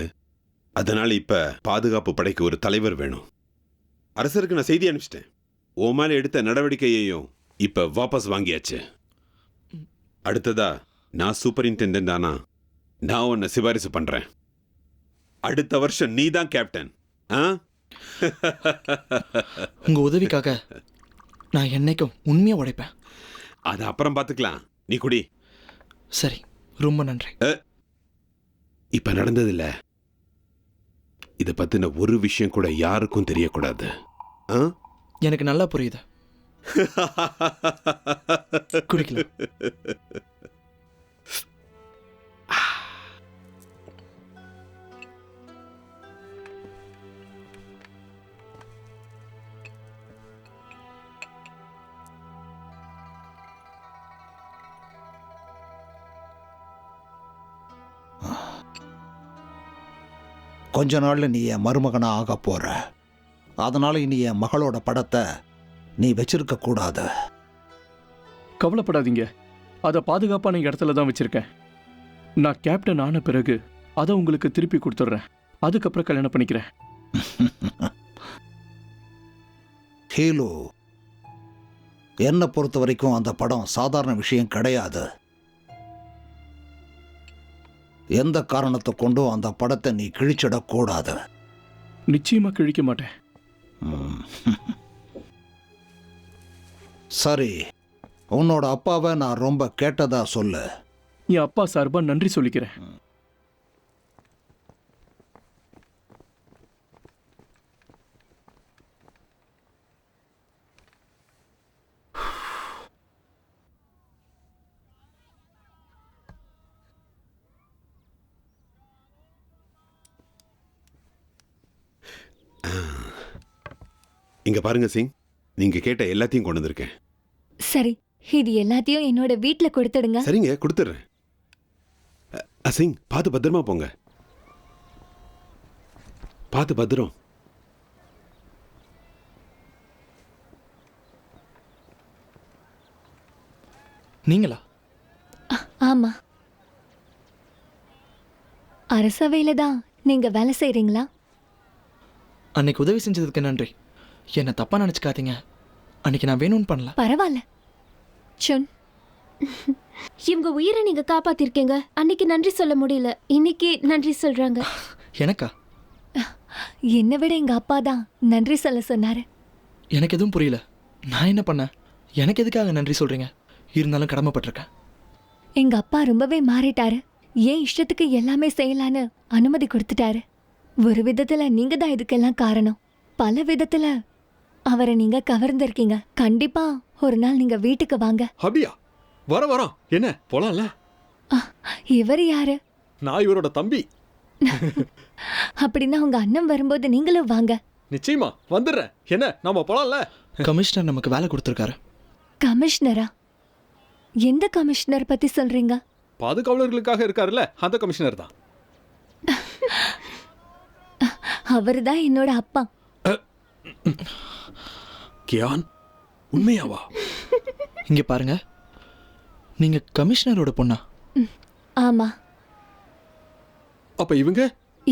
S5: அதனால இப்ப பாதுகாப்பு படைக்கு ஒரு தலைவர் வேணும். அரசருக்கு நான் செய்தி அனுப்பிச்சிட்டேன். ஓ மேல எடுத்த நடவடிக்கையையும் இப்ப வாபஸ் வாங்கியாச்சு. அடுத்ததா நான் சூப்பரிண்டெண்டன்ட் ஆனா நான் உன்னை சிபாரிசு பண்றேன். அடுத்த வருஷம் நீ தான் கேப்டன்.
S3: உங்க உதவிக்காக நான் என்னைக்கும் உண்மையா உழைப்பேன்.
S5: அது அப்புறம் பார்த்துக்கலாம். நீ குடி.
S3: சரி, ரொம்ப நன்றி.
S5: இப்ப நடந்ததில்ல, இத பத்தின ஒரு விஷயம் கூட யாருக்கும் தெரியக்கூடாது.
S3: எனக்கு நல்லா புரியுது. குடிக்கல.
S8: கொஞ்ச நாள்ல நீ என் மருமகனா ஆக போற. அதனால இனி என் மகளோட படத்தை நீ வச்சிருக்க கூடாது.
S1: கவலைப்படாதீங்க, அதை பாதுகாப்பான இடத்துல தான் வச்சிருக்கேன். நான் கேப்டன் ஆன பிறகு அதை உங்களுக்கு திருப்பி கொடுத்துட்றேன். அதுக்கப்புறம் கல்யாணம் பண்ணிக்கிறேன்.
S8: ஹீலோ, என்னை பொறுத்த வரைக்கும் அந்த படம் சாதாரண விஷயம் கிடையாது. எந்த காரணத்தை கொண்டும் அந்த படத்தை நீ கிழிச்சிடக்கூடாது.
S1: நிச்சயமா கிழிக்க மாட்டேன்.
S8: சரி, உன்னோட அப்பாவை நான் ரொம்ப கேட்டதா சொல்லு.
S1: என் அப்பா சார்பா நன்றி சொல்லிக்கிறேன்.
S5: இங்க பாருங்க சிங், நீங்க கேட்ட எல்லாத்தையும் கொண்டு வந்திருக்கேன்.
S9: சரி, இது எல்லாத்தையும் என்னோட வீட்ல கொடுத்துடுங்க.
S5: சரிங்க, கொடுத்துட்றேன். சிங், பார்த்து பத்திரமா போங்க. பார்த்து பத்திரம்.
S3: நீங்களா?
S9: ஆமா. அரசவையில தான் நீங்க வேலை செய்றீங்களா?
S3: அன்னைக்கு உதவி செஞ்சதுக்கு நன்றி. என்னை தப்பா நினைச்சுக்காதீங்க. அன்னைக்கு நான் வேணும்னு பண்ணல.
S9: பரவாயில்ல சுன்.
S10: இவங்க உயிரை நீங்க காப்பாத்திருக்கீங்க. அன்னைக்கு நன்றி சொல்ல முடியல, இன்னைக்கு நன்றி சொல்றாங்க.
S3: எனக்கா?
S9: என்னை விட எங்க அப்பா தான் நன்றி சொல்ல சொன்னாரு.
S3: எனக்கு எதுவும் புரியல. நான் என்ன பண்ணேன்? எனக்கு எதுக்காக நன்றி சொல்றீங்க? இருந்தாலும் கடமைப்பட்டிருக்கேன்.
S9: எங்க அப்பா ரொம்பவே மாறிட்டாரு. ஏன் இஷ்டத்துக்கு எல்லாமே செய்யலான்னு அனுமதி கொடுத்துட்டாரு. ஒரு விதத்துல நீங்க தான் இதுக்கெல்லாம் காரணம். பல விதத்துல அவரை நீங்க கவர்ந்திருக்கீங்க. கண்டிப்பா ஒரு நாள் நீங்க வீட்டுக்கு வாங்க.
S6: அப்படியா? வரோம். என்ன போலாம்ல?
S9: இவர் யாரு?
S6: நான் இவரோட தம்பி.
S9: அப்படின்னா உங்க அண்ணன் வரும்போது நீங்களும் வாங்க.
S6: நிச்சயமா வந்துடுறேன். என்ன, நாம போலாம்ல?
S3: கமிஷனர் நமக்கு வேலை கொடுத்துருக்காரு.
S9: கமிஷனரா? எந்த கமிஷனர் பத்தி சொல்றீங்க?
S6: பாதுகாவலர்களுக்காக இருக்காருல்ல, அந்த கமிஷனர் தான்.
S9: அவர்தான் என்னோட அப்பா.
S6: கியான், உண்மையாவா?
S3: இங்க பாருங்க, நீங்க கமிஷனரோட பொண்ணா?
S9: ஆமா.
S6: அப்ப இவங்க?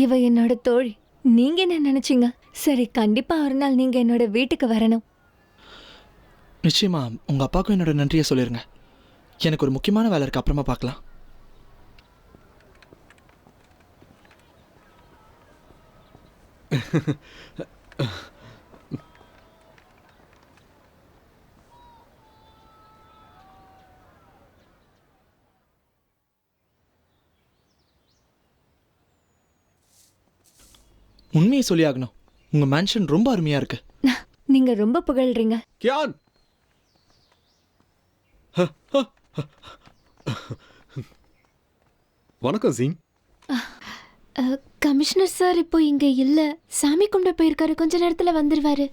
S9: இவ என்னோட தோழி. நீங்க என்ன நினைச்சீங்க? சரி, கண்டிப்பா ஒரு நாள் நீங்க என்னோட வீட்டுக்கு வரணும்.
S3: நிச்சயமா உங்க அப்பாவுக்கும் என்னோட நன்றியை சொல்லிருங்க. எனக்கு ஒரு முக்கியமான வேலை இருக்கு, அப்புறமா பார்க்கலாம். உண்மையை சொல்லி ஆகணும், உங்க மேன்ஷன் ரொம்ப அருமையா இருக்கு.
S9: நீங்க ரொம்ப புகழ்றீங்க.
S6: கியான், வணக்கம் சிங்.
S10: கமிஷனர் சார் இப்போ இங்க இல்ல, சாமி கும்பிட போயிருக்காரு. கொஞ்ச நேரத்துல வந்துருவாரு.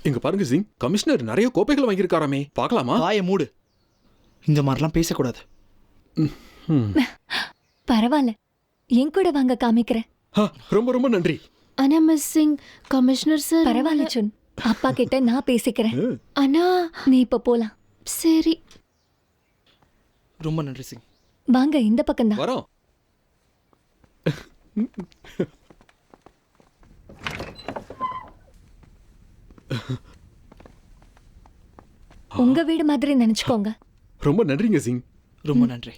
S6: இங்க பாருங்க சிங், கமிஷனர் நிறைய கோப்பைகள் வாங்கியிருக்காராமே, பார்க்கலாமா?
S3: வாயை மூடு. இந்த மாதிரிலாம் பேசக்கூடாது.
S9: பரவாயில்ல, என் கூட வாங்க, காமிக்கிறேன்.
S6: ரொம்ப ரொம்ப நன்றி.
S10: ஆனா மிஸ் சிங், கமிஷனர் சார்.
S9: பரவாயில்ல சுன், அப்பா கிட்ட நான் பேசிக்கிறேன்.
S10: ஆனா
S9: நீ இப்ப போலாம்.
S10: சரி.
S3: ரொம்ப நன்றி சிங்.
S9: வாங்க, இந்த பக்கம் தான்.
S6: வரோம்.
S9: உங்க வீடு மாதிரி நினைச்சுக்கோங்க.
S6: ரொம்ப நன்றிங்க சிங்.
S3: ரொம்ப நன்றி.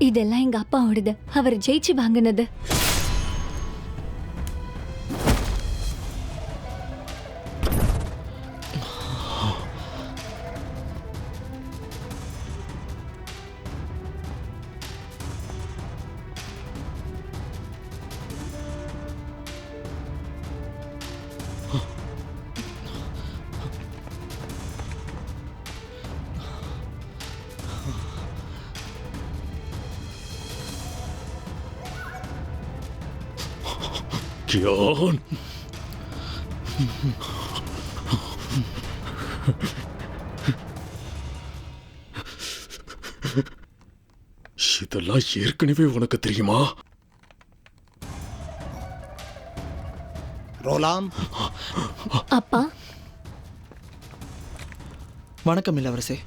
S9: இதெல்லாம் எங்க அப்பாவோடது. அவர் ஜெயிச்சு வாங்கினது.
S6: கியான், இதெல்லாம் ஏற்கனவே உனக்கு தெரியுமா?
S8: ரோலாம்.
S9: அப்பா.
S3: வணக்கம் இளவரசே.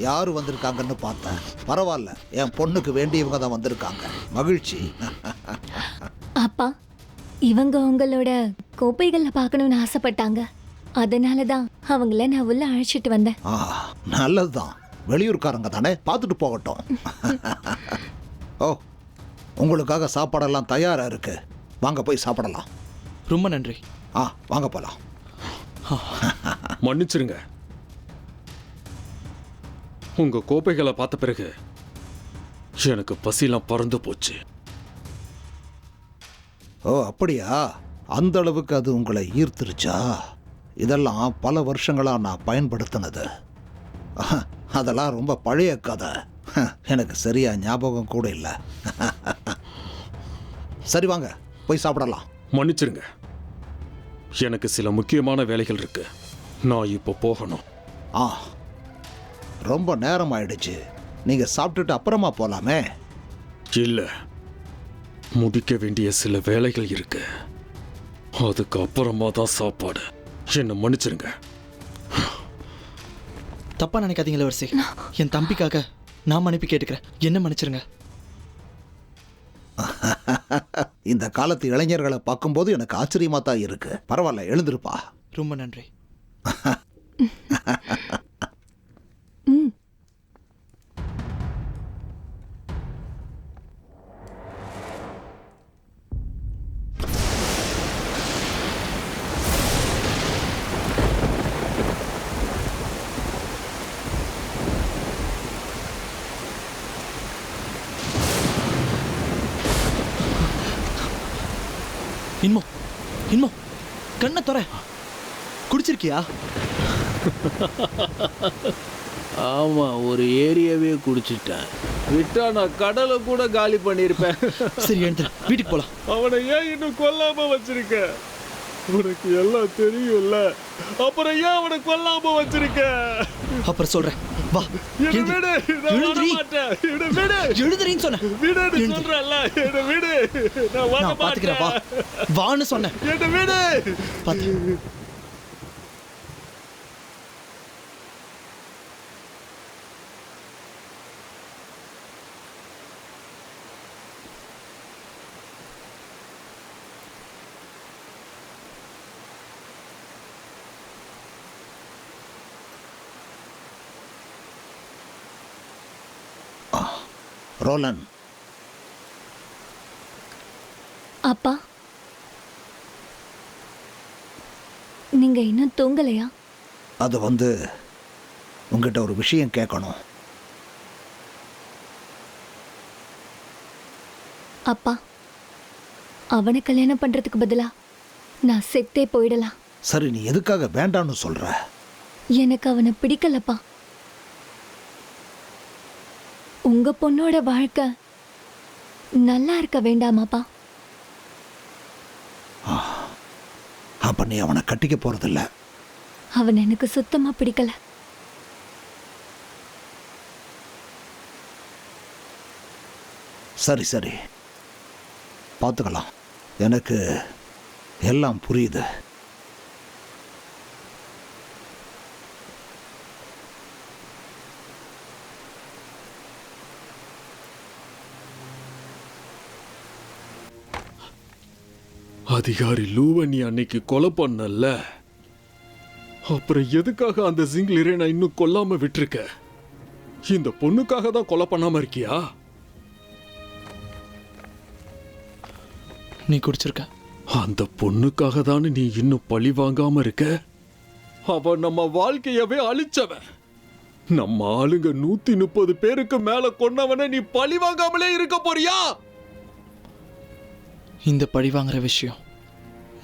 S8: யாரு வந்திருக்காங்கன்னு பார்த்தேன். பரவாயில்ல, என் பொண்ணுக்கு வேண்டியவங்க தான் வந்திருக்காங்க. மகிழ்ச்சி.
S9: அப்பா, இவங்க உங்களோட கோப்பைகள்ல பார்க்கணும்னு ஆசைப்பட்டாங்க. அதனால தான் அவங்கள நான் உள்ள அழைச்சிட்டு வந்தேன்.
S8: நல்லதுதான். வெளியூர்காரங்க தானே, பார்த்துட்டு போகட்டும். ஓ, உங்களுக்காக சாப்பாடெல்லாம் தயாரா இருக்கு. வாங்க போய் சாப்பிடலாம்.
S3: ரொம்ப நன்றி.
S8: வாங்க போலாம்.
S6: மன்னிச்சிருங்க, உங்க கோப்பைகளை பார்த்த பிறகு எனக்கு பசிலாம் பறந்து போச்சு.
S8: ஓ அப்படியா? அந்த அளவுக்கு அது உங்களை ஈர்த்துருச்சா? இதெல்லாம் பல வருஷங்களா நான் பயன்படுத்தினது. அதெல்லாம் ரொம்ப பழைய கதை. எனக்கு சரியா ஞாபகம் கூட இல்லை. சரி வாங்க போய் சாப்பிடலாம்.
S6: மன்னிச்சிருங்க, எனக்கு சில முக்கியமான வேலைகள் இருக்கு. நான் இப்போ போகணும்.
S8: ரொம்ப நேரம் ஆயிடுச்சு. நீங்க சாப்பிட்டுட்டு அப்புறமா போலாமே.
S6: இல்ல, முடிக்க வேண்டிய சில வேலைகள் இருக்கு. அதுக்கு அப்புறமா தான் சாப்பாடு. என்ன மன்னிச்சிருங்க.
S3: தப்பா நினைக்காதீங்க இளவரசி. என் தம்பிக்காக நான் மன்னிப்பு கேட்டுக்கிறேன். என்ன மன்னிச்சிருங்க.
S8: இந்த காலத்து இளைஞர்களை பார்க்கும்போது எனக்கு ஆச்சரியமா தான் இருக்கு. பரவாயில்ல, எழுந்திருப்பா.
S3: ரொம்ப நன்றி. இன்மோ கண்ணை தொற. குடிச்சிருக்கியா?
S4: ஆமா, ஒரு ஏரியாவே குடிச்சிட்டேன். விட்டா நான் கடலை கூட காலி பண்ணிருப்பேன்.
S3: சரி எழுந்துரு, வீட்டுக்கு போலாம்.
S7: அவனை ஏன் இன்னும் கொல்லாம வச்சிருக்க? உனக்கு எல்லாம் தெரியும்ல, அப்புறம் ஏன் அவனை கொல்லாம வச்சிருக்க?
S3: அப்புறம் சொல்றேன், வா. எழுதுறேன்னு சொன்னேன். நான் பாத்துக்கிறேன், வா. வான்னு சொன்னேன். பாத்து.
S8: ரோலன்.
S9: அப்பா, நீங்க இன்னும் தூங்கலையா?
S8: அது உங்ககிட்ட ஒரு விஷயம் கேட்கணும்.
S9: அப்பா, அவனை கல்யாணம் பண்றதுக்கு பதிலா நான் செத்தே போயிடலாம்.
S8: சரி, நீ எதுக்காக வேண்டான்னு சொல்ற?
S9: எனக்கு அவனை பிடிக்கலப்பா. உங்க பொண்ணோட வாழ்க்கை நல்லா இருக்க வேண்டாமாப்பா?
S8: அப்ப நீ அவனை கட்டிக்க போறதில்ல?
S9: அவன் எனக்கு சுத்தமா பிடிக்கல.
S8: சரி சரி, பார்த்துக்கலாம். எனக்கு எல்லாம் புரியுது.
S6: அதிகாரி லூவை நீ அன்னைக்கு கொலை பண்ணல, அப்புறம் எதுக்காக அந்த ஜிங்லரை நான் இன்னும் கொல்லாம விட்டுருக்க? இந்த பொண்ணுக்காக தான் கொலை பண்ணாம இருக்கியா?
S3: நீ குடிச்சிருக்க.
S6: அந்த பொண்ணுக்காக தானே நீ இன்னும் பழி வாங்காம இருக்க? அவ நம்ம வாழ்க்கையவே அழிச்சவன். நம்ம ஆளுங்க 130 பேருக்கு மேல கொன்னவன நீ பழி வாங்காமலே இருக்க போறியா?
S3: இந்த பழி வாங்குற விஷயம்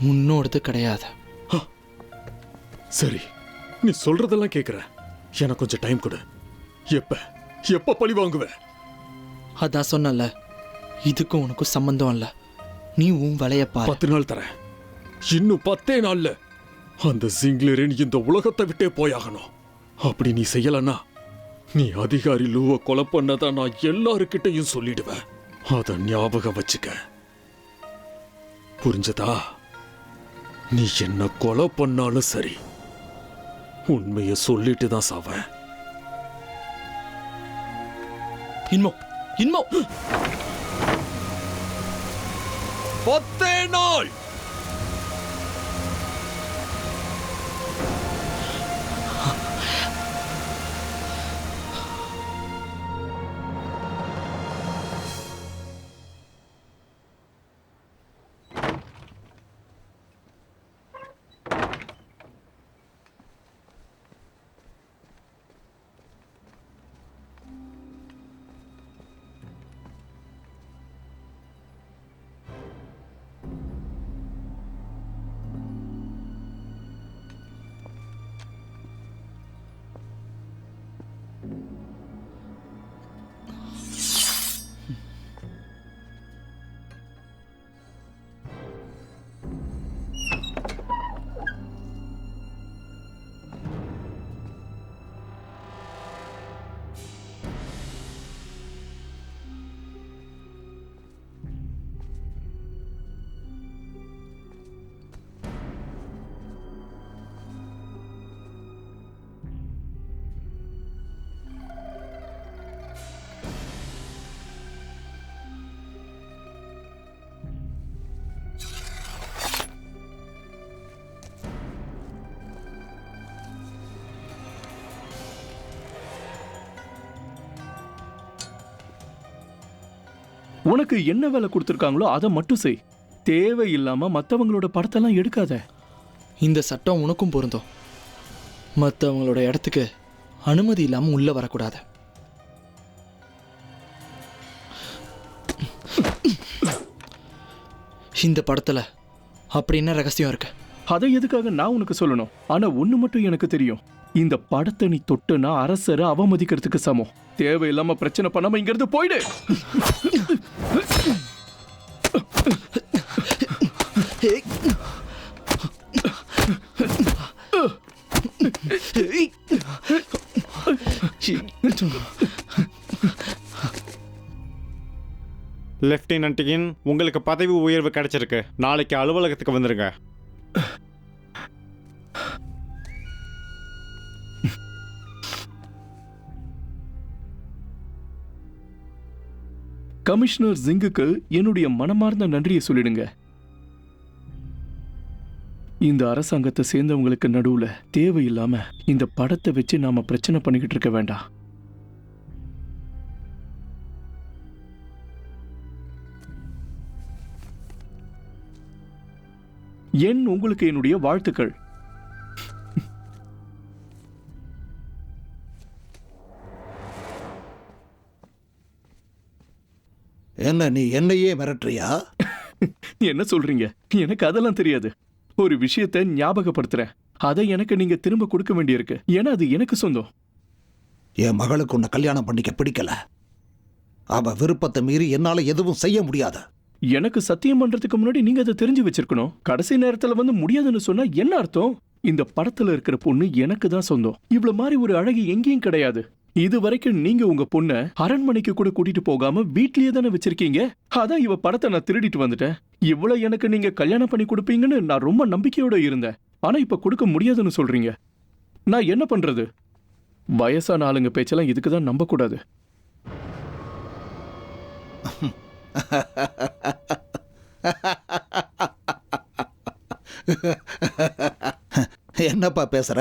S3: முன்னோடது கிடையாது.
S6: சரி, நீ சொல்றதெல்லாம் கேக்குற. எனக்கு கொஞ்சம் டைம் கொடு. எப்ப பழி வாங்குவ?
S3: அதான் சொன்னல, இதுக்கும் உனக்கும் சம்பந்தம் இல்ல. நீ உன் வேலைய பாரு.
S6: 10 நாள் தரேன். இன்னும் 10 நாள்ல அந்த ஜிங்லரின் இந்த உலகத்தை விட்டே போயாகணும். அப்படி நீ செய்யலன்னா நீ அதிகாரி லூவை கொலை பண்ணதா நான் எல்லாருக்கிட்டையும் சொல்லிடுவேன். அத ஞாபகம் வச்சுக்க. புரிஞ்சதா? நீ என்ன கொலை பண்ணாலும் சரி, உண்மையை சொல்லிட்டு தான் சாவேன்.
S3: இன்மோ
S6: 10 நாள்.
S1: உனக்கு என்ன வேலை கொடுத்துருக்காங்களோ அதை மட்டும் செய். தேவையில்லாம மற்றவங்களோட படத்தெல்லாம் எடுக்காத.
S3: இந்த சட்டம் உனக்கும் பொருந்தும். மற்றவங்களோட இடத்துக்கு அனுமதி இல்லாமல் உள்ளே வரக்கூடாது. இந்த படத்தில் அப்படி என்ன ரகசியம் இருக்கு?
S1: அதை எதுக்காக நான் உனக்கு சொல்லணும்? ஆனா ஒண்ணு மட்டும் எனக்கு தெரியும். இந்த படத்தை நீ தொட்டுனா அரசரை அவமதிக்கிறதுக்கு சமம். தேவையில்லாம பிரச்சனை பண்ணாம இங்கிருந்து போயிடு.
S7: லெப்டினன்ட்டின் உங்களுக்கு பதவி உயர்வு கிடைச்சிருக்கு. நாளைக்கு அலுவலகத்துக்கு வந்துருங்க.
S1: கமிஷனர் ஜிங்குக்கு என்னுடைய மனமார்ந்த நன்றியை சொல்லிடுங்க. இந்த அரசாங்கத்தை சேர்ந்தவங்களுக்கு நடுவுல தேவையில்லாம இந்த படத்தை வச்சு நாம பிரச்சனை பண்ணிக்கிட்டு இருக்க வேண்டாம். உங்களுக்கு என்னுடைய வாழ்த்துக்கள்.
S8: என்ன நீ என்னையே மிரட்டுறியா?
S1: என்ன சொல்றீங்க? எனக்கு அதெல்லாம் தெரியாது. ஒரு விஷயத்தை ஞாபகப்படுத்துறேன். அதை எனக்கு நீங்க திரும்ப கொடுக்க வேண்டியிருக்கு. ஏன்னா அது எனக்கு சொந்தம்.
S8: என் மகளுக்கு உன்னை கல்யாணம் பண்ணிக்க பிடிக்கல. அவ விருப்பத்தை மீறி என்னால எதுவும் செய்ய முடியாது.
S1: எனக்கு சத்தியம் பண்றதுக்கு முன்னாடி நீங்க அதை தெரிஞ்சு வச்சிருக்கணும். கடைசி நேரத்துல வந்து முடியாதுன்னு சொன்னா என்ன அர்த்தம்? இந்த படத்துல இருக்கிற பொண்ணு எனக்கு தான் சொந்தம். இவ்வளவு மாதிரி ஒரு அழகி எங்கேயும் கிடையாது. இது வரைக்கும் நீங்க உங்க பொண்ண அரண்மனைக்கு கூட கூட்டிட்டு போகாம வீட்லயே தானே வச்சிருக்கீங்க. அதான் இவ படத்தை நான் திருடிட்டு வந்துட்டேன். இவ்வளவு எனக்கு நீங்க கல்யாணம் பண்ணி கொடுப்பீங்கன்னு நான் ரொம்ப நம்பிக்கையோட இருந்தேன். ஆனா இப்ப கொடுக்க முடியாதுன்னு சொல்றீங்க. நான் என்ன பண்றது? வயசான ஆளுங்க பேச்செல்லாம் இதுக்குதான் நம்ப கூடாது.
S8: என்னப்பா பேசுற?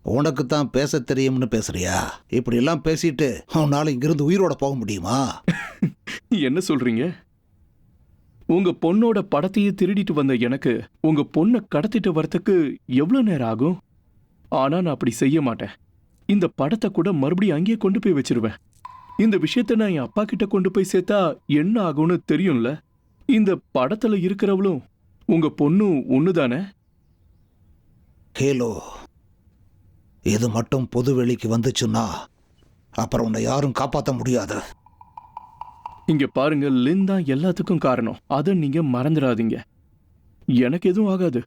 S8: உனக்கு தான் பேச தெரியும்னு பேசுறியா? இப்படி எல்லாம் பேசிட்டு உன்னால இங்கிருந்து உயிரோட போக முடியுமா?
S1: என்ன சொல்றீங்க? உங்க பொண்ணோட படத்தையே திருடிட்டு வந்த எனக்கு உங்க பொண்ணை கடத்திட்டு வரத்துக்கு எவ்வளவு நேரம் ஆகும்? ஆனா நான் அப்படி செய்ய மாட்டேன். இந்த படத்தை கூட மறுபடியும் அங்கேயே கொண்டு போய் வச்சிருவேன். இந்த விஷயத்த நான் என் அப்பா கிட்ட கொண்டு போய் சேர்த்தா என்ன ஆகும்னு தெரியும்ல. இந்த படத்துல இருக்கிறவளும் உங்க பொண்ணும் ஒண்ணுதானே?
S8: ஹேலோ, இது மட்டும் பொது வெளிக்கு வந்துச்சுன்னா அப்புறம் உன்னை யாரும் காப்பாற்ற முடியாது.
S1: இங்க பாருங்க, லின் தான் எல்லாத்துக்கும் காரணம். அதை நீங்க மறந்துடாதீங்க. எனக்கு எதுவும் ஆகாது.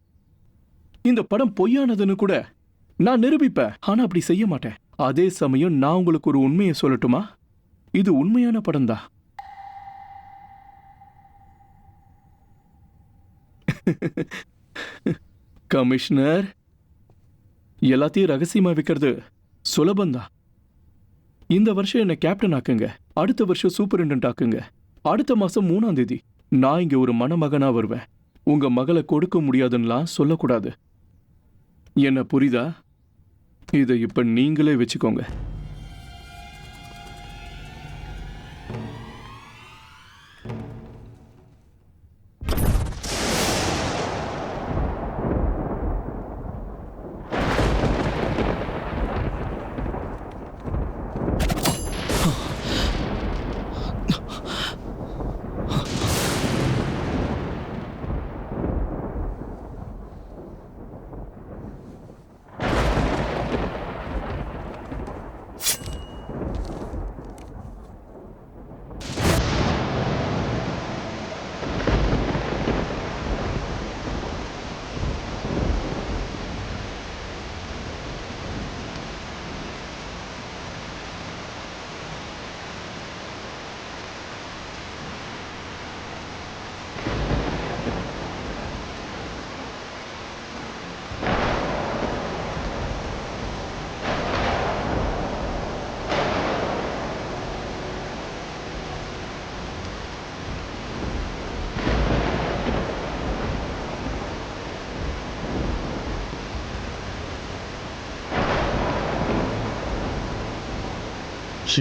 S1: இந்த படம் பொய்யானதுன்னு கூட நான் நிரூபிப்பேன். ஆனா அப்படி செய்ய மாட்டேன். அதே சமயம் நான் உங்களுக்கு ஒரு உண்மையை சொல்லட்டுமா? இது உண்மையான படம் தான். கமிஷனர், எல்லாத்தையும் ரகசியமா வைக்கிறது சுலபந்தான். இந்த வருஷம் என்ன கேப்டன் ஆக்குங்க. அடுத்த வருஷம் சூப்பரிண்டென்ட் ஆக்குங்க. அடுத்த மாசம் 3ஆம் தேதி நான் இங்க ஒரு மணமகனா வருவேன். உங்க மகளை கொடுக்க முடியாதுன்னுலாம் சொல்லக்கூடாது. என்ன புரியுதா? இதை இப்ப நீங்களே வச்சுக்கோங்க.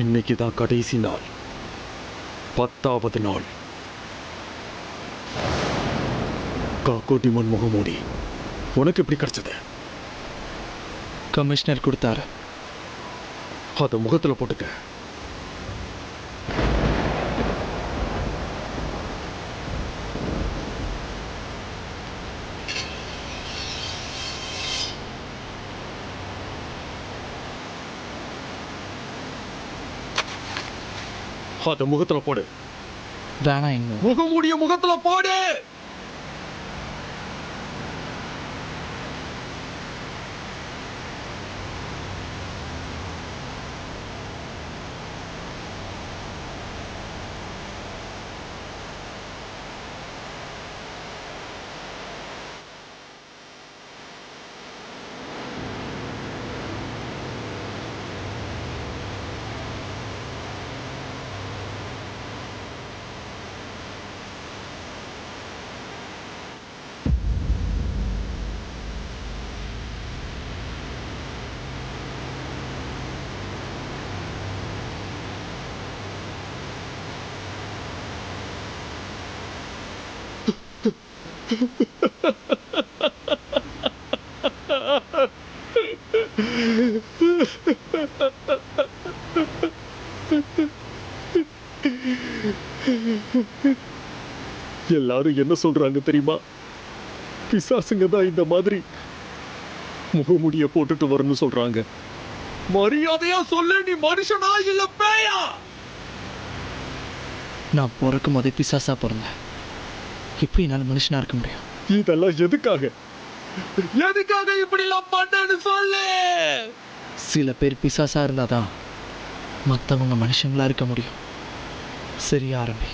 S7: இன்னைக்கு தான் கடைசி நாள், 10வது நாள். காக்கோட்டிமன் முகமூடி உனக்கு எப்படி கிடைச்சது?
S3: கமிஷனர் கொடுத்தாரு.
S7: அதை முகத்துல போட்டுக்க. அதை முகத்துல போடு.
S3: வேணாம், எங்க
S7: முகமூடிய முகத்துல போடு. எல்லாரும் என்ன சொல்றாங்க தெரியுமா? பிசாசுங்க தான் இந்த மாதிரி முகமூடிய போட்டுட்டு வரணும்னு சொல்றாங்க. மரியாதையா சொல்ல, நீ மனுஷனா இல்ல பேயா?
S3: நான் பிறக்கும் போதே பிசாசா பிறந்தேன். எப்படி என்னால் மனுஷனா இருக்க முடியும்?
S7: இதெல்லாம் எதுக்காக? எதுக்காக இப்படி எல்லாம் பண்ணன்னு சொல்லு.
S3: சில பேர் பிசாசா இருந்தாதான் மற்றவங்க மனுஷங்களா இருக்க முடியும். சரி, ஆரம்பி.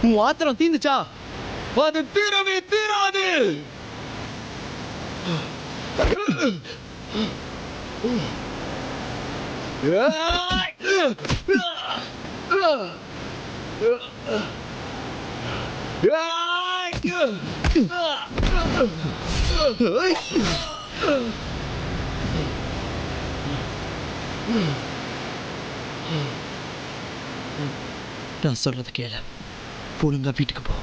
S3: உன் ஆத்திரம் தீந்துச்சா?
S7: அது தீரவே தீராது.
S3: நான் சொல்றது கேளு. ஒழுங்கா வீட்டுக்கு போ.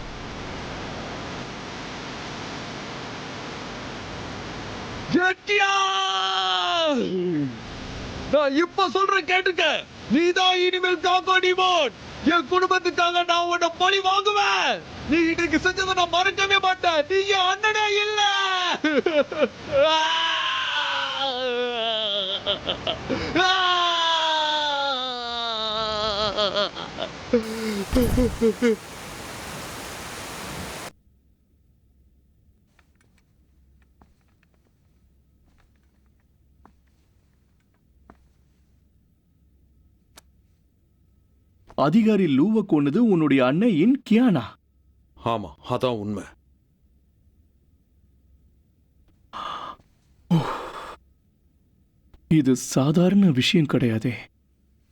S7: நான் இப்ப சொல்றேன் கேட்டுக்க. நீதான் இனிமேல் காக்கா டிமோன். என் குடும்பத்துக்காக நான் உன்னை பழி வாங்குவேன். நீ இன்னைக்கு செஞ்சதை நான் மறக்கவே மாட்டேன். நீ என் அண்ணனே இல்ல.
S1: அதிகாரி லூவை கொன்னது உன்னுடைய அண்ணன் கியானா?
S6: ஆமா, அதான் உண்மை.
S1: இது சாதாரண விஷயம் கிடையாதே.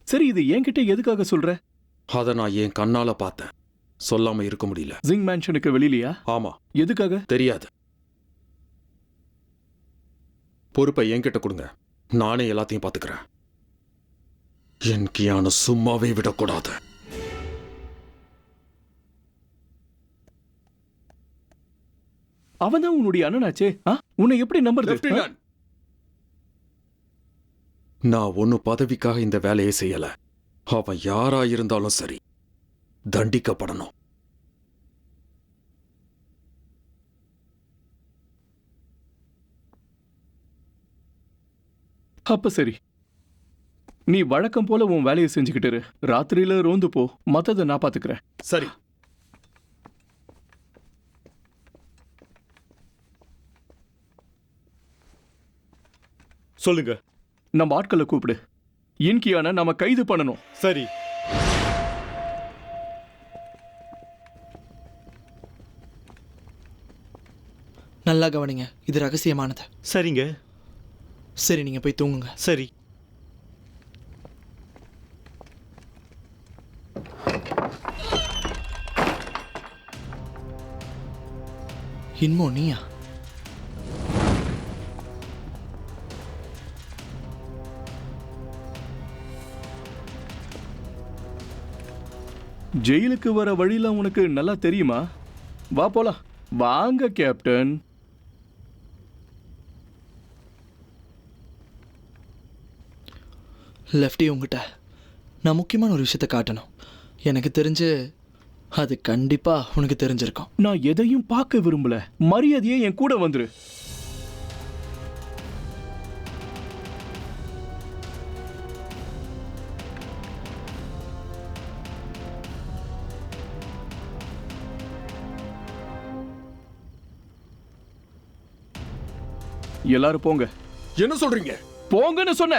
S1: சரி, இது என்கிட்ட எதுக்காக சொல்ற?
S6: அதை நான் என் கண்ணால பார்த்தேன். சொல்லாம இருக்க முடியல.
S1: ஜிங் மேன்ஷனுக்கு வெளியிலயா?
S6: ஆமா.
S1: எதுக்காக
S6: தெரியாது. பொறுப்பை என்கிட்ட கொடுங்க, நானே எல்லாத்தையும் பாத்துக்கிறேன். என் கியான சும்மாவே விடக்கூடாது.
S1: அவன் தான் உன்னுடைய அண்ணனாச்சே. உன்னை எப்படி நம்புறது?
S6: நான் ஒன்னும் பதவிக்காக இந்த வேலையை செய்யல. அவன் யாரா இருந்தாலும் சரி, தண்டிக்கப்படணும்.
S1: அப்ப சரி, நீ வழக்கம் போல உன் வேலையை செஞ்சுக்கிட்டு இரு. ராத்திரியில ரோந்து போ, மத்ததை நான் பாத்துக்கிறேன்.
S6: சரி.
S7: சொல்லுங்க.
S1: நம்ம ஆட்களை கூப்பிடு. இன்கியான நம்ம கைது பண்ணணும்.
S7: சரி.
S3: நல்லா கவனிங்க, இது ரகசியமானது.
S7: சரிங்க.
S3: சரி, நீங்க போய் தூங்குங்க.
S7: சரி.
S3: இன்மோ, நீயா?
S1: ஜெயிலுக்கு வர வழியெல்லாம் உனக்கு நல்லா தெரியுமா? வா போலாம். வாங்க கேப்டன்.
S3: லெஃப்டி, உங்ககிட்ட நான் முக்கியமான ஒரு விஷயத்தை காட்டணும். எனக்கு தெரிஞ்சு அது கண்டிப்பா உனக்கு தெரிஞ்சிருக்கும்.
S1: நான் எதையும் பார்க்க விரும்பல. மரியாதையே என் கூட வந்துரு. எல்லாரும் போங்க.
S6: என்ன சொல்றீங்க?
S1: போங்கன்னு சொன்ன.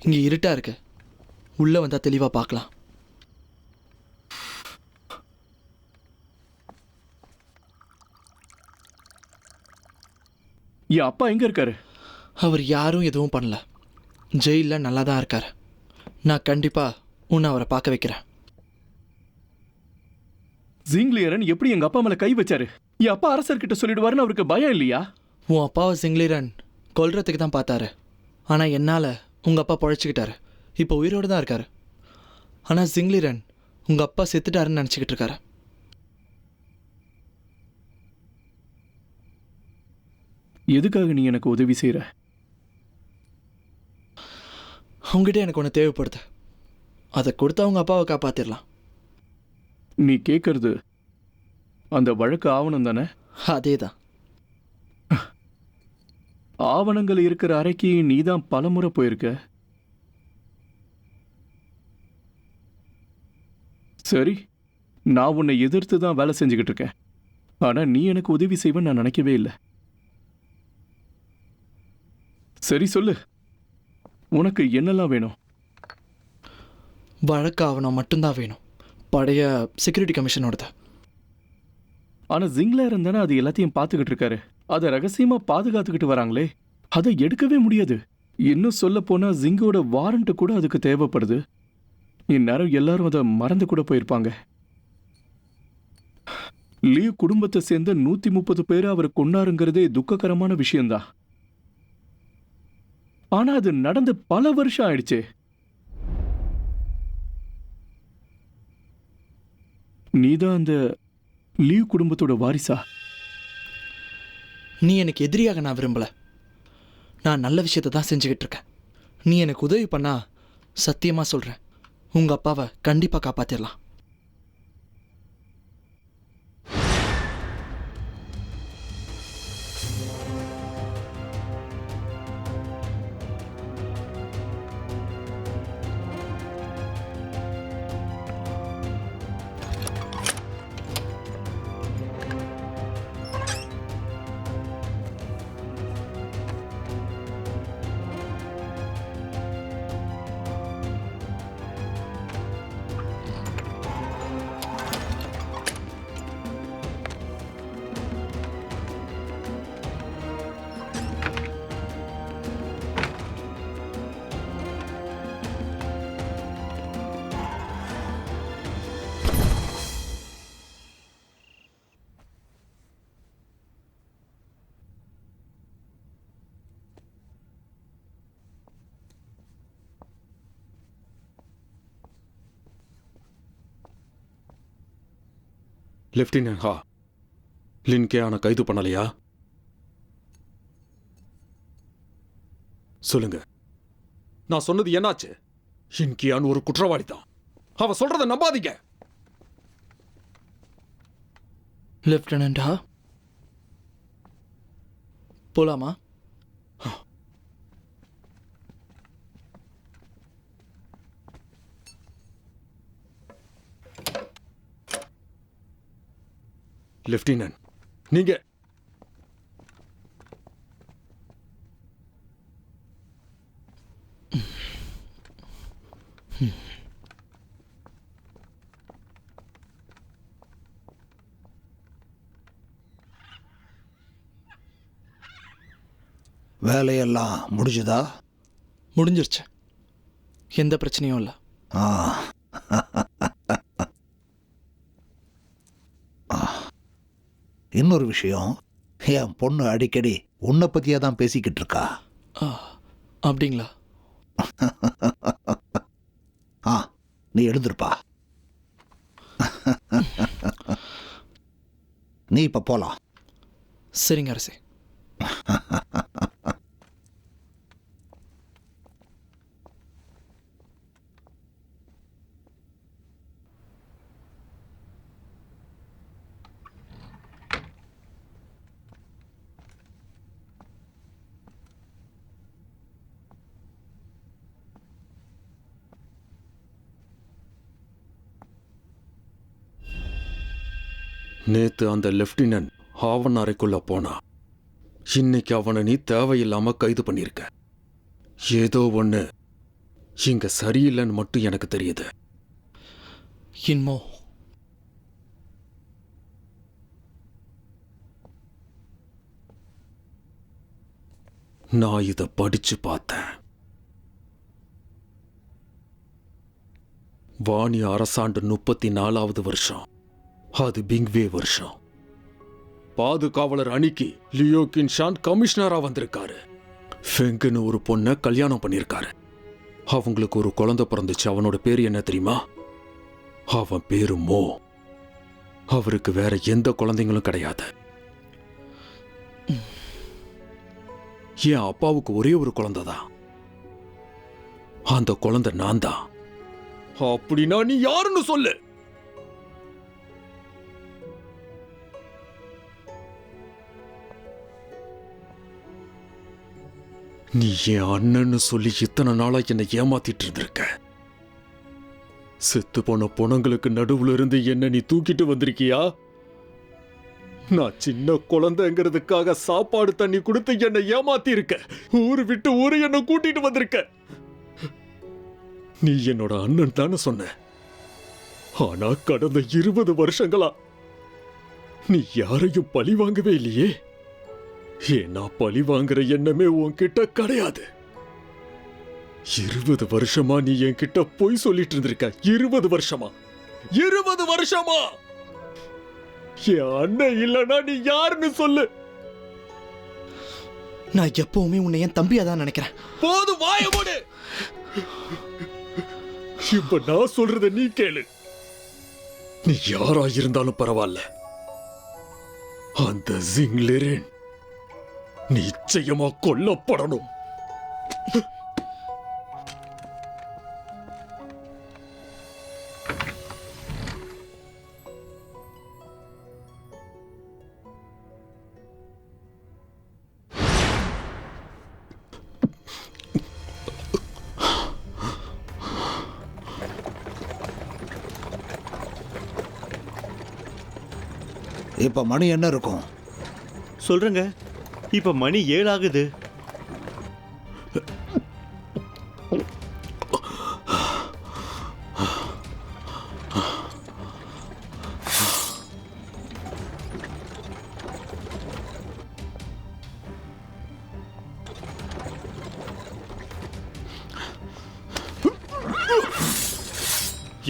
S3: இங்க இருட்டா இருக்கு. உள்ள வந்தா தெளிவா பார்க்கலாம்.
S1: என் அப்பா எங்க இருக்காரு?
S3: அவர் யாரும் எதுவும் பண்ணல. ஜெயில நல்லா தான் இருக்காரு. நான் கண்டிப்பா உன்னை அவரை பார்க்க வைக்கிறேன்.
S1: ஜிங்லியரன் எப்படி எங்க அப்பா மேல கை வச்சாரு? என் அப்பா அரசர்கிட்ட சொல்லிடுவாருன்னு அவருக்கு பயம் இல்லையா?
S3: உன் அப்பாவை சிங்லிரன் கொல்றதுக்கு தான் பார்த்தாரு. ஆனா என்னால உங்க அப்பா பழைச்சிக்கிட்டாரு. இப்போ உயிரோடு தான் இருக்காரு. ஆனா சிங்லிரன் உங்க அப்பா செத்துட்டாருன்னு நினச்சிக்கிட்டு இருக்காரு.
S1: எதுக்காக நீ எனக்கு உதவி செய்யற?
S3: உங்ககிட்ட எனக்கு ஒன்று தேவைப்படுது. அதை கொடுத்தா உங்க அப்பாவை காப்பாத்திடலாம்.
S1: நீ கேட்கறது அந்த வழக்கு ஆவணம் தானே?
S3: அதே தான்.
S1: ஆவணங்கள் இருக்கிற அறைக்கு நீதான் பலமுறை போயிருக்க. சரி, நான் உன்னை எதிர்த்து தான் வேலை செஞ்சுக்கிட்டு இருக்கேன். ஆனா நீ எனக்கு உதவி செய்வேன்னு நான் நினைக்கவே இல்லை. சரி சொல்லு, உனக்கு என்னெல்லாம் வேணும்?
S3: வழக்கு ஆவணம் மட்டும்தான் வேணும், பழைய செக்யூரிட்டி கமிஷனோடது.
S1: ஆனா ஜிங்லர் தானே அது எல்லாத்தையும் பார்த்துக்கிட்டு இருக்காரு. அதை ரகசியமா பாதுகாத்துக்கிட்டு வராங்களே, அதை எடுக்கவே முடியாது. இன்னும் சொல்ல போனா ஜிங்கோட வாரண்ட் கூட அதுக்கு தேவைப்படுது. இந்நேரம் எல்லாரும் அதை மறந்து கூட போயிருப்பாங்க. லீ குடும்பத்தை சேர்ந்த 130 பேரை அவர் கொன்னாருங்கிறதே துக்ககரமான விஷயம்தான். ஆனா அது நடந்து பல வருஷம் ஆயிடுச்சே. நீதான் அந்த லீ குடும்பத்தோட வாரிசா?
S3: நீ எனக்கு எதிரியாக நான் விரும்பல. நான் நல்ல விஷயத்தை தான் செஞ்சுக்கிட்டு இருக்கேன். நீ எனக்கு உதவி பண்ணா சத்தியமா சொல்றேன், உங்க அப்பாவை கண்டிப்பா காப்பாத்திடலாம்.
S6: லெப்டினன்ட் ஹா, லின்கேயான கைது பண்ணலையா? சொல்லுங்க, நான் சொன்னது என்னாச்சு? லின்கேயான் ஒரு குற்றவாளி தான். அவ சொல்றத நம்பாதீங்க.
S3: லெப்டினண்டா, போலாமா?
S6: லெப்டினன்ட், நீங்க
S8: வேலையெல்லாம் முடிஞ்சுதா?
S3: முடிஞ்சிருச்சு, எந்த பிரச்சனையும் இல்லை.
S8: ஆ இன்னொரு விஷயம், என் பொண்ணு அடிக்கடி உன்னை பற்றியே தான் பேசிக்கிட்டு இருக்கா.
S3: அப்படிங்களா?
S8: ஆ, நீ எழுந்திருப்பா. நீ இப்போ போலாம்.
S3: சரிங்க அரசே.
S6: நேத்து அந்த லெப்டினன்ட் ஆவண அறைக்குள்ள போனா. இன்னைக்கு அவனை நீ தேவையில்லாம கைது பண்ணிருக்க. ஏதோ ஒண்ணு இங்க சரியில்லைன்னு மட்டும் எனக்கு தெரியுது.
S3: இன்மோ
S6: நான் இத படிச்சு பார்த்தேன். வாணி அரசாண்டு 34வது வருஷம். அது பிங்வே வருஷம். பாதுகாவலர் அணிக்கு லியோ கின்ஷான் கமிஷனரா வந்திருக்காரு. ஃபெங்குன்னு ஒரு பொண்ணை கல்யாணம் பண்ணியிருக்காரு. அவங்களுக்கு ஒரு குழந்தை பிறந்துச்சு. அவனோட பேரு என்ன தெரியுமா? அவன் பேரு மோ. அவருக்கு வேற எந்த குழந்தைங்களும் கிடையாது. என் அப்பாவுக்கு ஒரே ஒரு குழந்தை தான். அந்த குழந்தை நான் தான். அப்படின்னா நீ யாருன்னு சொல்லு.
S7: நீ என் அண்ணன்னு சொல்லி இத்தனை நாளா என்னை ஏமாத்திட்டு இருந்திருக்க. செத்து போன பொணங்களுக்கு நடுவுல இருந்து என்ன நீ தூக்கிட்டு வந்திருக்கியா? நான் சின்ன குழந்தைங்கிறதுக்காக சாப்பாடு தண்ணி கொடுத்து என்னை ஏமாத்தி இருக்க. ஊரு விட்டு ஊரு என்ன கூட்டிட்டு வந்திருக்க. நீ என்னோட அண்ணன் தானே சொன்ன. ஆனா கடந்த 20 வருஷங்களா நீ யாரையும் பழி வாங்கவே இல்லையே. ஏன்னா பழி வாங்குற எண்ணமே உன்கிட்ட கிடையாது. 20 வருஷமா நீ என்கிட்ட பொய் சொல்லிட்டு இருந்திருக்க. 20 வருஷமா என் அண்ணன் இல்லனா நீ யாருன்னு சொல்லு.
S3: நான் எப்பவுமே உன்னை என் தம்பியா தான் நினைக்கிறேன்.
S7: போது வாய மூடு. இப்ப நான் சொல்றத நீ கேளு. நீ யாரா இருந்தாலும் பரவாயில்ல, அந்த ஜிங்லிரன் நிச்சயமா கொல்லப்படணும்.
S8: இப்ப மணி என்ன இருக்கும்?
S11: சொல்றேங்க, இப்ப மணி 7 ஆகுது.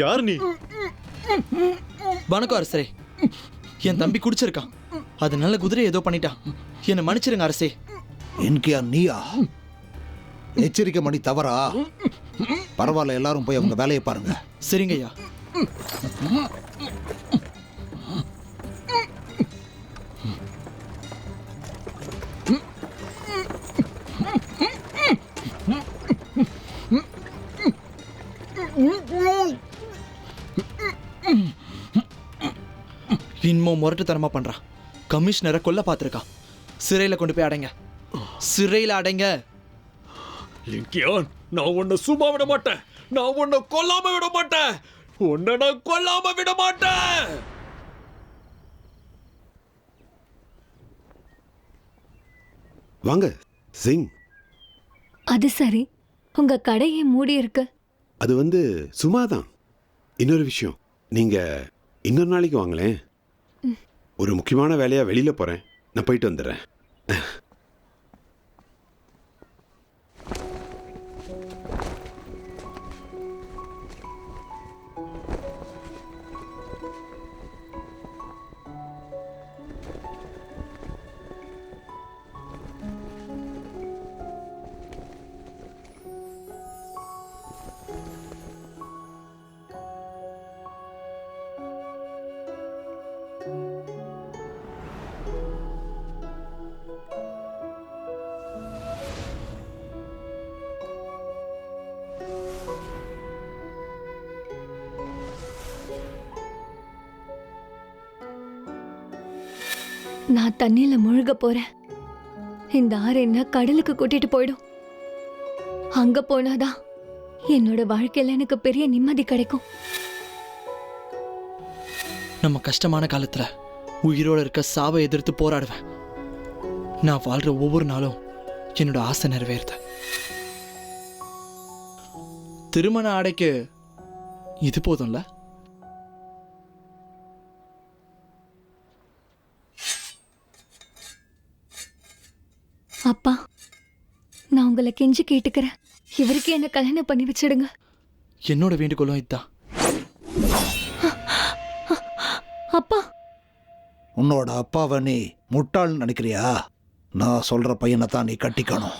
S11: யார் நீ?
S3: வணக்கம் அரசே. என் தம்பி குடிச்சிருக்கான், அதனால குதிரை ஏதோ பண்ணிட்டான். என்னை மன்னிச்சிருங்க அரசே.
S8: என்கியா நீயா? எச்சரிக்கை மணி தவறா? பரவாயில்ல, எல்லாரும் போய் அவங்க வேலையை பாருங்க.
S3: சரிங்க ஐயா. இன்னும் முரட்டுத்தனமா பண்றான். கமிஷனரை கொல்ல பார்த்திருக்கான். சிறையில கொண்டு போய் அடைங்க. சிறையில அடைங்க.
S7: லிங்கியான், நான் உன்னை சும்மா விட மாட்டேன். நான் உன்னை கொல்லாம விட மாட்டேன். உன்னை நான் கொல்லாம விட மாட்டேன்.
S5: வாங்க சிங்.
S9: அது சரி, உங்க கடையே மூடி இருக்கு.
S5: அது சும்மாதான். இன்னொரு விஷயம், நீங்க இன்னொரு நாளைக்கு வாங்களேன். ஒரு முக்கியமான வேலையா வெளியில போறேன். நான் போயிட்டு வந்துடுறேன்.
S9: நான் தண்ணியில முழுக போறேன். இந்த ஆறு என்ன கடலுக்கு கூட்டிட்டு போயிடும். அங்க போனாதான் என்னோட வாழ்க்கையில எனக்கு பெரிய நிம்மதி கிடைக்கும்.
S3: நம்ம கஷ்டமான காலத்துல உயிரோட இருக்க சாவை எதிர்த்து போராடுவேன். நான் வாழ்ற ஒவ்வொரு நாளும் என்னோட ஆசை நிறைவேறுது. திருமண ஆடைக்கு இது போதும்ல?
S9: அப்பா, நான் உங்களை கெஞ்சி கேட்டுக்கிறேன். இவருக்கு என்ன கல்யாணம் பண்ணி வச்சிடுங்க.
S3: என்னோட வேண்டுகோளும் இதுதான்.
S9: அப்பா,
S8: உன்னோட அப்பாவை நீ முட்டாள் நினைக்கிறியா? நான் சொல்ற பையனை தான் நீ கட்டிக்கணும்.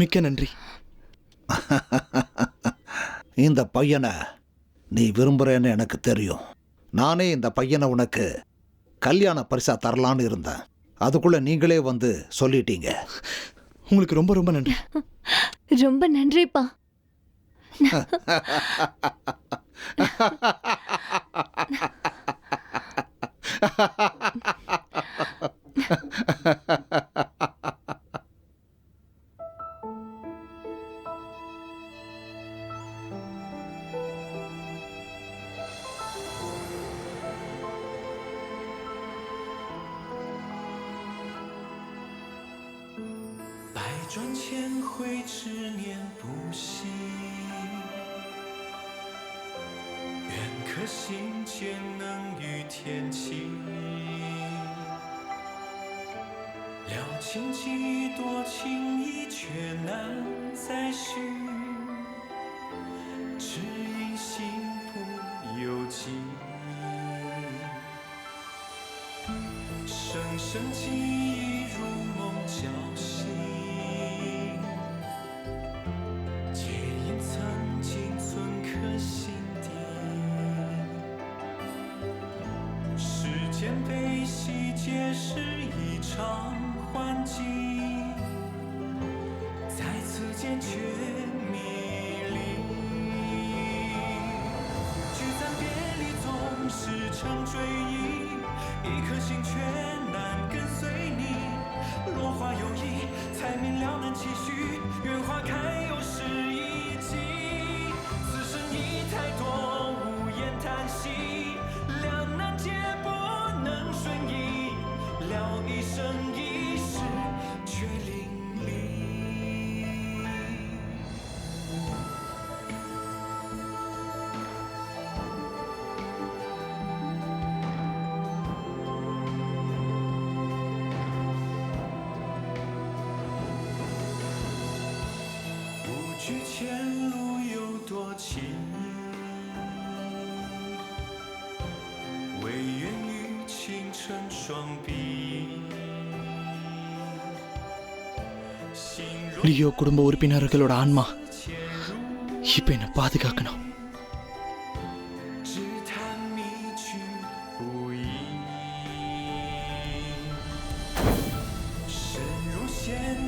S3: மிக்க நன்றி.
S8: இந்த பையனை நீ விரும்புறேன்னு எனக்கு தெரியும். நானே இந்த பையனை உனக்கு கல்யாண பரிசா தரலான்னு இருந்தேன். அதுக்குள்ள நீங்களே சொல்லிட்டீங்க.
S3: உங்களுக்கு ரொம்ப ரொம்ப நன்றி.
S9: ரொம்ப நன்றிப்பா.
S12: 百转千回，执念不息。愿颗心间能与天齐。了情几多情意，却难再续。只因心不由己。声声记忆如梦交醒。皆因曾经存颗心底，世间悲喜皆是一场幻境，在此间却迷离。聚散别离总是成追忆，一颗心却难跟随你。落花有意，才明了难期许，愿花开又是一季。此生已太多无言叹息，两难皆不能顺意，了一生一世却淋漓。不惧前路有多情，唯愿与倾城双臂。
S3: லியோ குடும்ப உறுப்பினர்களோட ஆன்மா இப்ப என்ன பாதுகாக்கணும்.
S12: 只叹迷局不易，深入陷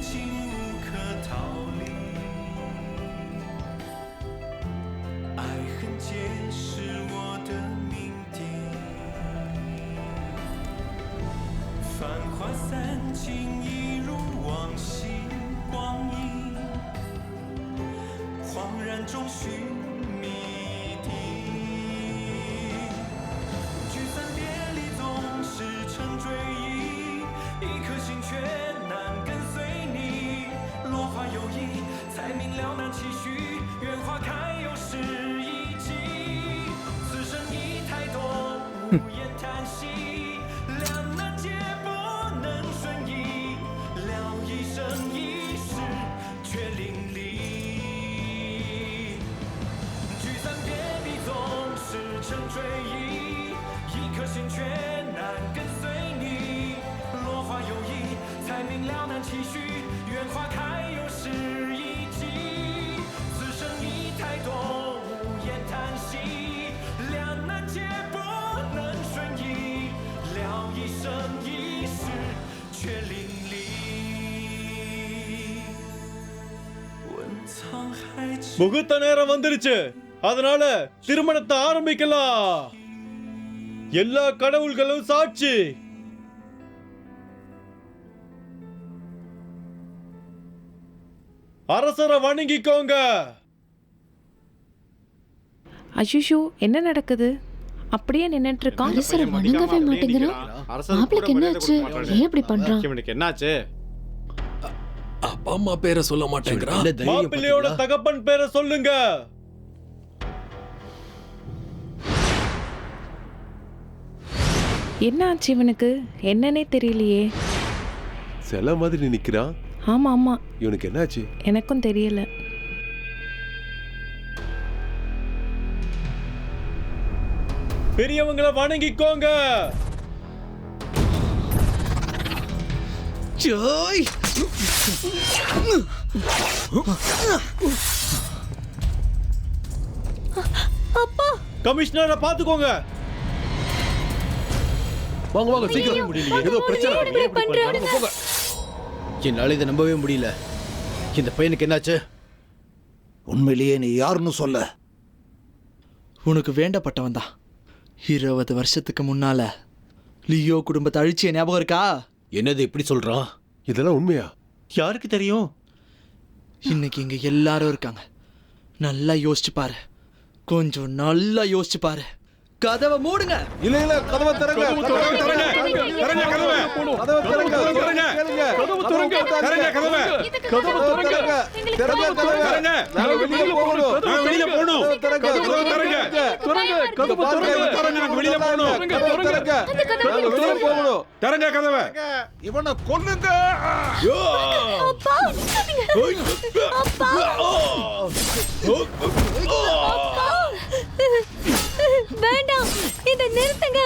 S12: 阱无可逃离，爱恨皆是我的命定。繁华散尽，一如往昔光阴，恍然中寻谜底。聚散别离总是成追忆，一颗心却难跟随你。落花有意，才明了难期许，愿花开又是一季。此生已太多无言叹息，两难皆不能顺意，了一生一世却淋漓。聚散别离总是成追忆，一颗心却难跟随你。落花有意，才明了难期许，愿花开又是一季。此生已太多无言叹息，两难皆不能顺意，了一生一世却淋漓。问沧海之
S11: முகூர்த்த நேரம் வந்துருச்சு, அதனால திருமணத்தை ஆரம்பிக்கலாம். எல்லா கடவுள்களும் சாட்சி. அரசரை வணங்கிக்கோங்க.
S13: அய்யோ, என்ன நடக்குது? அப்படியே நின்னுட்டு இருக்கான்.
S10: அரசரை வணங்கவே மாட்டேங்கிறான். மாப்பிளைக்கு என்னாச்சு? ஏன் இப்படி பண்றான்?
S11: இவனுக்கு என்னாச்சு?
S7: அப்பா அம்மா பேரை சொல்ல மாட்டேங்கிறான்.
S11: மாப்பிள்ளையோட தகப்பன் பேரை சொல்லுங்க.
S13: என்ன ஆச்சு இவனுக்கு? என்னன்னே தெரியலையே.
S2: சில மாதிரி நிக்கிறான்.
S13: ஆமா ஆமா,
S2: இவனுக்கு என்னாச்சு?
S13: எனக்கும் தெரியல.
S11: பெரியவங்களை வணங்கிக்கோங்க.
S3: ஜோய்
S10: அப்பா,
S11: கமிஷனரை பாத்துக்கோங்க.
S2: வாங்க வாங்க சீக்கிரம். முடியல, ஏதோ பிரச்சனை.
S4: என்னால இதை நம்பவே முடியல. இந்த பையனுக்கு என்னாச்சு?
S8: உண்மையிலேயே நீ யாருன்னு சொல்ல.
S3: உனக்கு வேண்டப்பட்டவன் தான். 20 வருஷத்துக்கு முன்னால லியோ குடும்பத்தை அழிச்சிய ஞாபகம் இருக்கா?
S4: என்னது இப்படி சொல்றான்?
S2: இதெல்லாம் உண்மையா?
S11: யாருக்கு தெரியும்?
S3: இன்னைக்கு இங்க எல்லாரும் இருக்காங்க. நல்லா யோசிச்சு பாரு. கொஞ்சம் நல்லா யோசிச்சு பாரு. கதவை மூடுங்க.
S2: இல்ல இல்ல, கதவை திறங்க. கதவை திறங்க.
S6: திறங்க கதவை.
S2: கதவை திறங்க.
S6: திறங்க.
S2: கேளுங்க.
S1: கதவு திறங்க.
S6: திறங்க கதவை.
S2: கதவை திறங்க. திறங்க கதவை.
S6: திறங்க.
S2: நாங்க வெளியில போகணும்.
S6: நாங்க வெளியில போகணும்.
S2: திறங்க.
S6: கதவை திறங்க.
S1: திறங்க. கதவு திறங்க.
S6: திறங்க. நாங்க வெளியில போகணும்.
S2: கதவை திறங்க. நாங்க வெளியில போகணும்.
S6: திறங்க கதவை.
S2: இவனை கொல்லுங்க.
S10: அப்பா அப்பா வேண்டாம், இதை நிறுத்துங்க.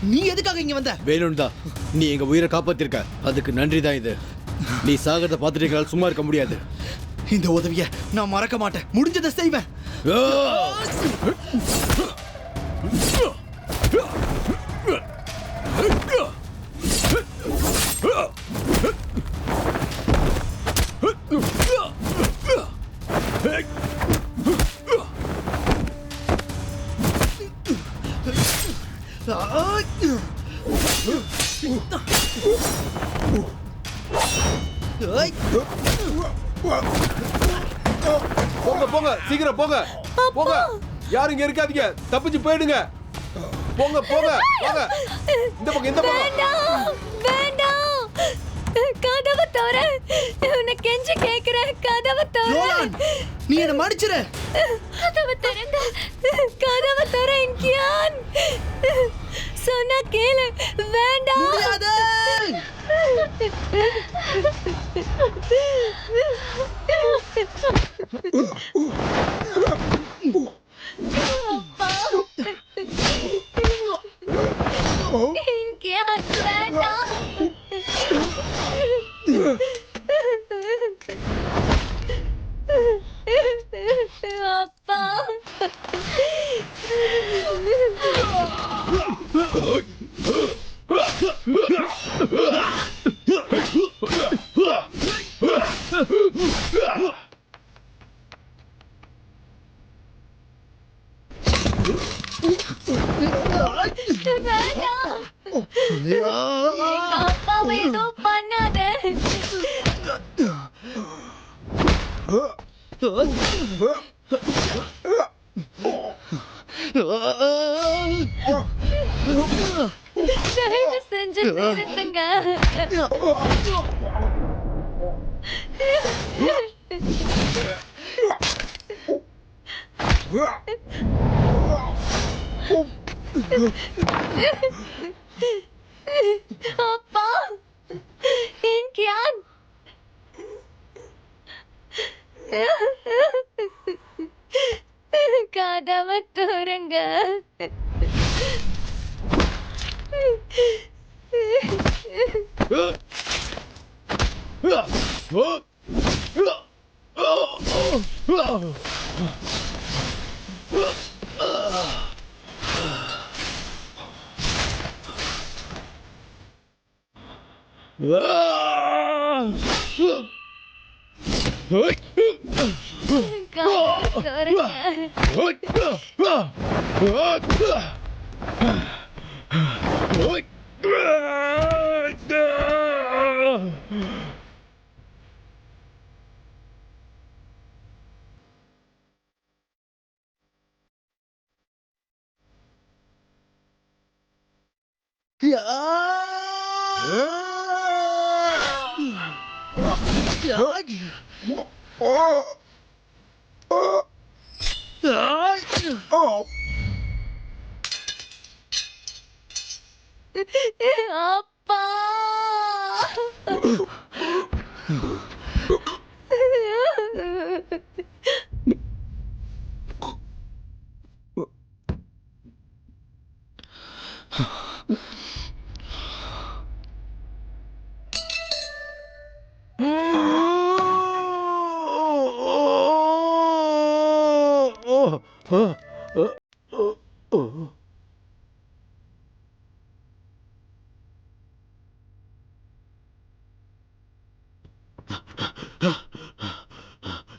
S3: நீ எதுக்காக இங்க வந்த?
S4: வேணும்தான். நீ எங்க உயிரை காப்பாத்திருக்க, அதுக்கு நன்றி தான் இது. நீ சாகிறத பார்த்துட்டு சும்மா இருக்க முடியாது.
S3: இந்த உதவிய நான் மறக்க மாட்டேன். முடிஞ்சதை செய்வேன்.
S2: போங்க போங்க, சீக்கிரம் போங்க. போங்க. யாரும் இங்க இருக்காதீங்க. தப்பிச்சு போயிடுங்க. போங்க போங்க. போங்க. இந்த பக்கம், இந்த பக்கம்.
S10: வேண்டாம் வேண்டாம், கதவை தோற. உன்னை கெஞ்சி கேக்குறேன், கதவை தோற.
S3: நீ என்ன மன்னிச்சிரு.
S10: கதவை திறங்க. கதவை தோற இன்கியான். சொன்னா கேளு. வேண்டாம்.
S3: முடியாது.
S10: அப்பா. இன்கியான் வேண்டாம். அப்பா. வேண்டாம். அப்பாவை எதுவும் பண்ணாத. தயவு செஞ்சு நிறுத்துங்க. அப்பா, இன்கியான். கதவை தோறுங்க. அப்பா.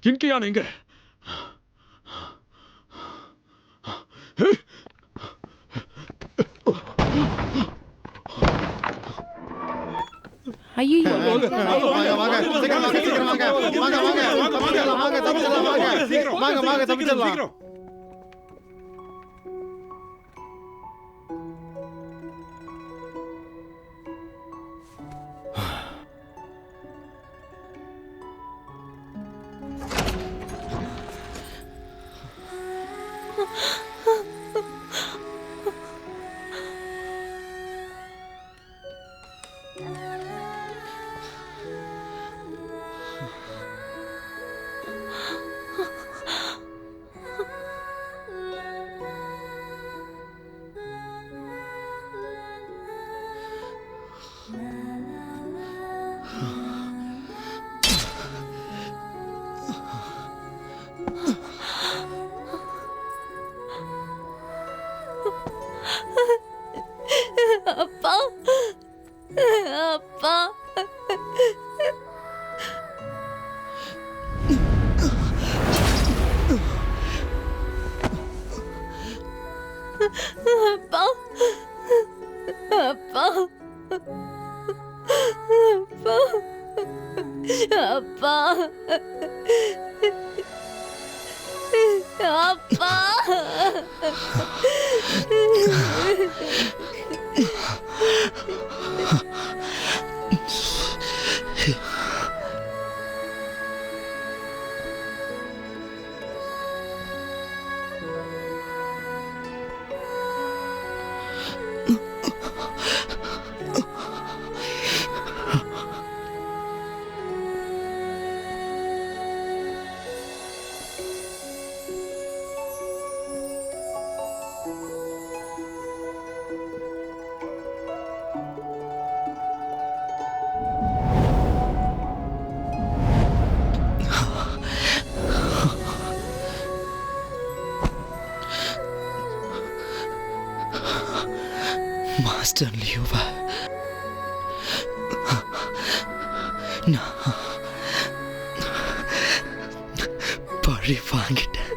S7: இன்கியான் எங்க?
S13: ஐயோ
S10: அப்பா அப்பா அப்பா அப்பா அப்பா அப்பா
S3: மாஸ்டர் லியோவா நான் பழி வாங்கிட்டேன்.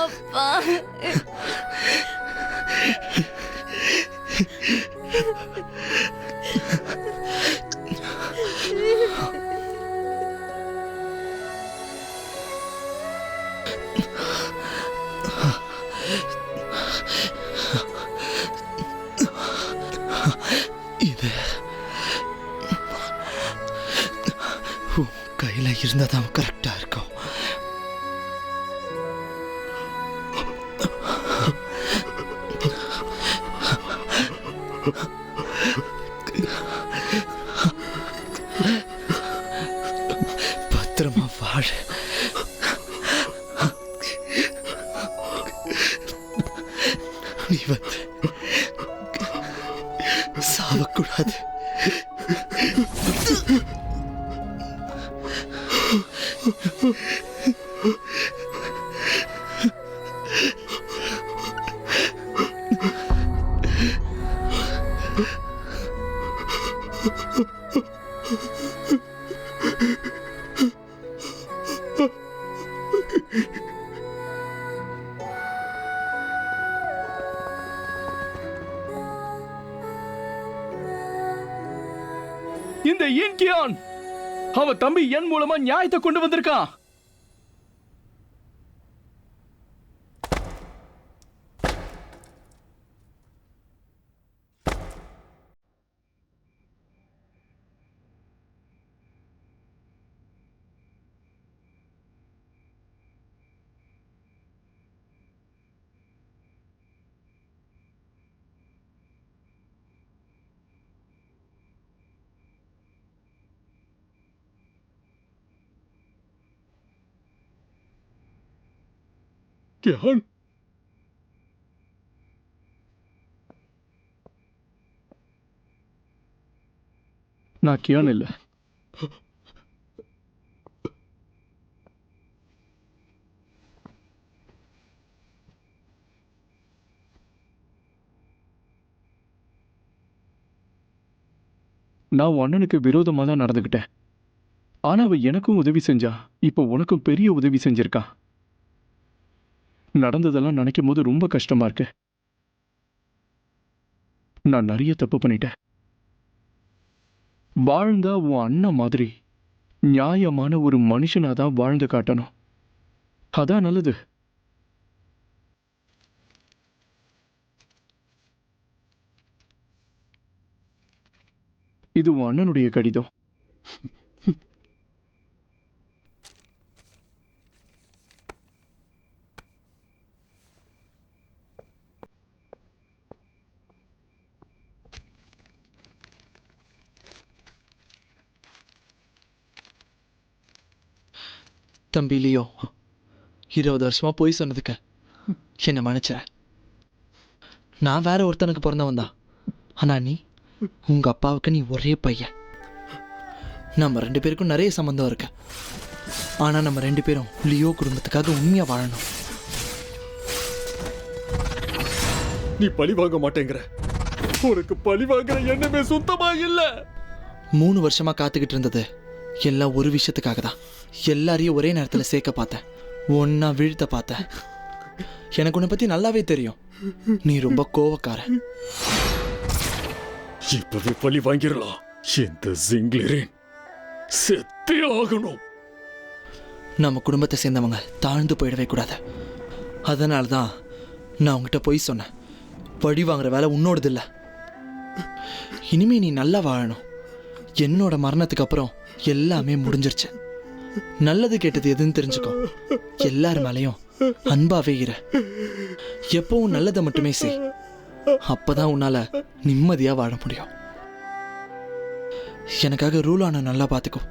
S10: அப்பா
S3: இது உன் கையில இருந்தா தான் கரெக்டா இருக்கும். பத்திரமா வாழ. நீ வந்து சாவக்கூடாது.
S1: இந்த இன்கியான் அவன் தம்பி என் மூலமா நியாயத்தை கொண்டு வந்திருக்கான்.
S7: கியான்,
S1: நான் கியான் இல்ல. நான் உன் அண்ணனுக்கு விரோதமா தான் நடந்துக்கிட்டேன். ஆனா அவ எனக்கும் உதவி செஞ்சா. இப்போ உனக்கும் பெரிய உதவி செஞ்சிருக்கா. நடந்ததெல்லாம் நினைக்கும் போது ரொம்ப கஷ்டமா இருக்கு. நான் நிறைய தப்பு பண்ணிட்டேன். வாழ்ந்தா உன் அண்ணன் மாதிரி நியாயமான ஒரு மனுஷனாதான் வாழ்ந்து காட்டணும். அதான் நல்லது. இது உன் அண்ணனுடைய கடிதம்.
S3: தம்பி லியோ, 20 வருஷமா போய் சொன்னதுக்கு என்ன மன்னிச்ச. நான் வேற ஒருத்தனுக்கு பிறந்தவன் தான். ஆனா நீ, உங்க அப்பாவுக்கு நீ ஒரே பையன். நம்ம 2 பேருக்கும் நிறைய சம்பந்தம் இருக்கு. ஆனா நம்ம 2 பேரும் லியோ குடும்பத்துக்காக உண்மையா வாழணும்.
S7: நீ பழி வாங்க மாட்டேங்கிற. உனக்கு பழி வாங்குற எண்ணமே சுத்தமா இல்ல.
S3: 3 வருஷமா காத்துக்கிட்டு இருந்தது எல்லாம் ஒரு விஷயத்துக்காக தான். எல்லாரையும் ஒரே நேரத்தில் சேர்க்க பார்த்தேன், ஒன்னா வீழ்த்த பார்த்தேன். எனக்கு உன்னை பத்தி நல்லாவே தெரியும். நீ ரொம்ப கோவக்கார.
S7: இப்பவே பழி வாங்கிடலாம். இந்த ஜிங்லரின் செத்தே ஆகணும்.
S3: நம்ம குடும்பத்தை சேர்ந்தவங்க தாழ்ந்து போயிடவே கூடாது. அதனால தான் நான் உங்ககிட்ட போய் சொன்னேன். பழி வாங்குற வேலை உன்னோடது இல்லை. இனிமே நீ நல்லா வாழணும். என்னோட மரணத்துக்கு அப்புறம் எல்லாமே முடிஞ்சிருச்சு. நல்லது கேட்டது எதுன்னு தெரிஞ்சுக்கோ. எல்லார் மேலையும் அன்பாவே இரு. எப்பவும் நல்லதை மட்டுமே செய். அப்பதான் உன்னால நிம்மதியா வாழ முடியும். எனக்காக ரூலான நல்லா பார்த்துக்கோ.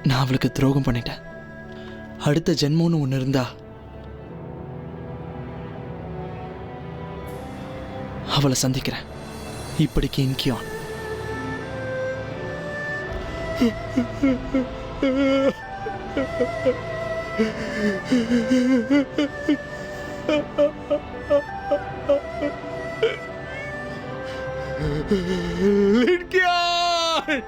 S3: நான் அவளுக்கு துரோகம் பண்ணிட்டேன். அடுத்த ஜென்மம்னு ஒன்று இருந்தா அவளை சந்திக்கிறேன். இப்படிக்கு இன்கியான்.
S7: லின்கியான்!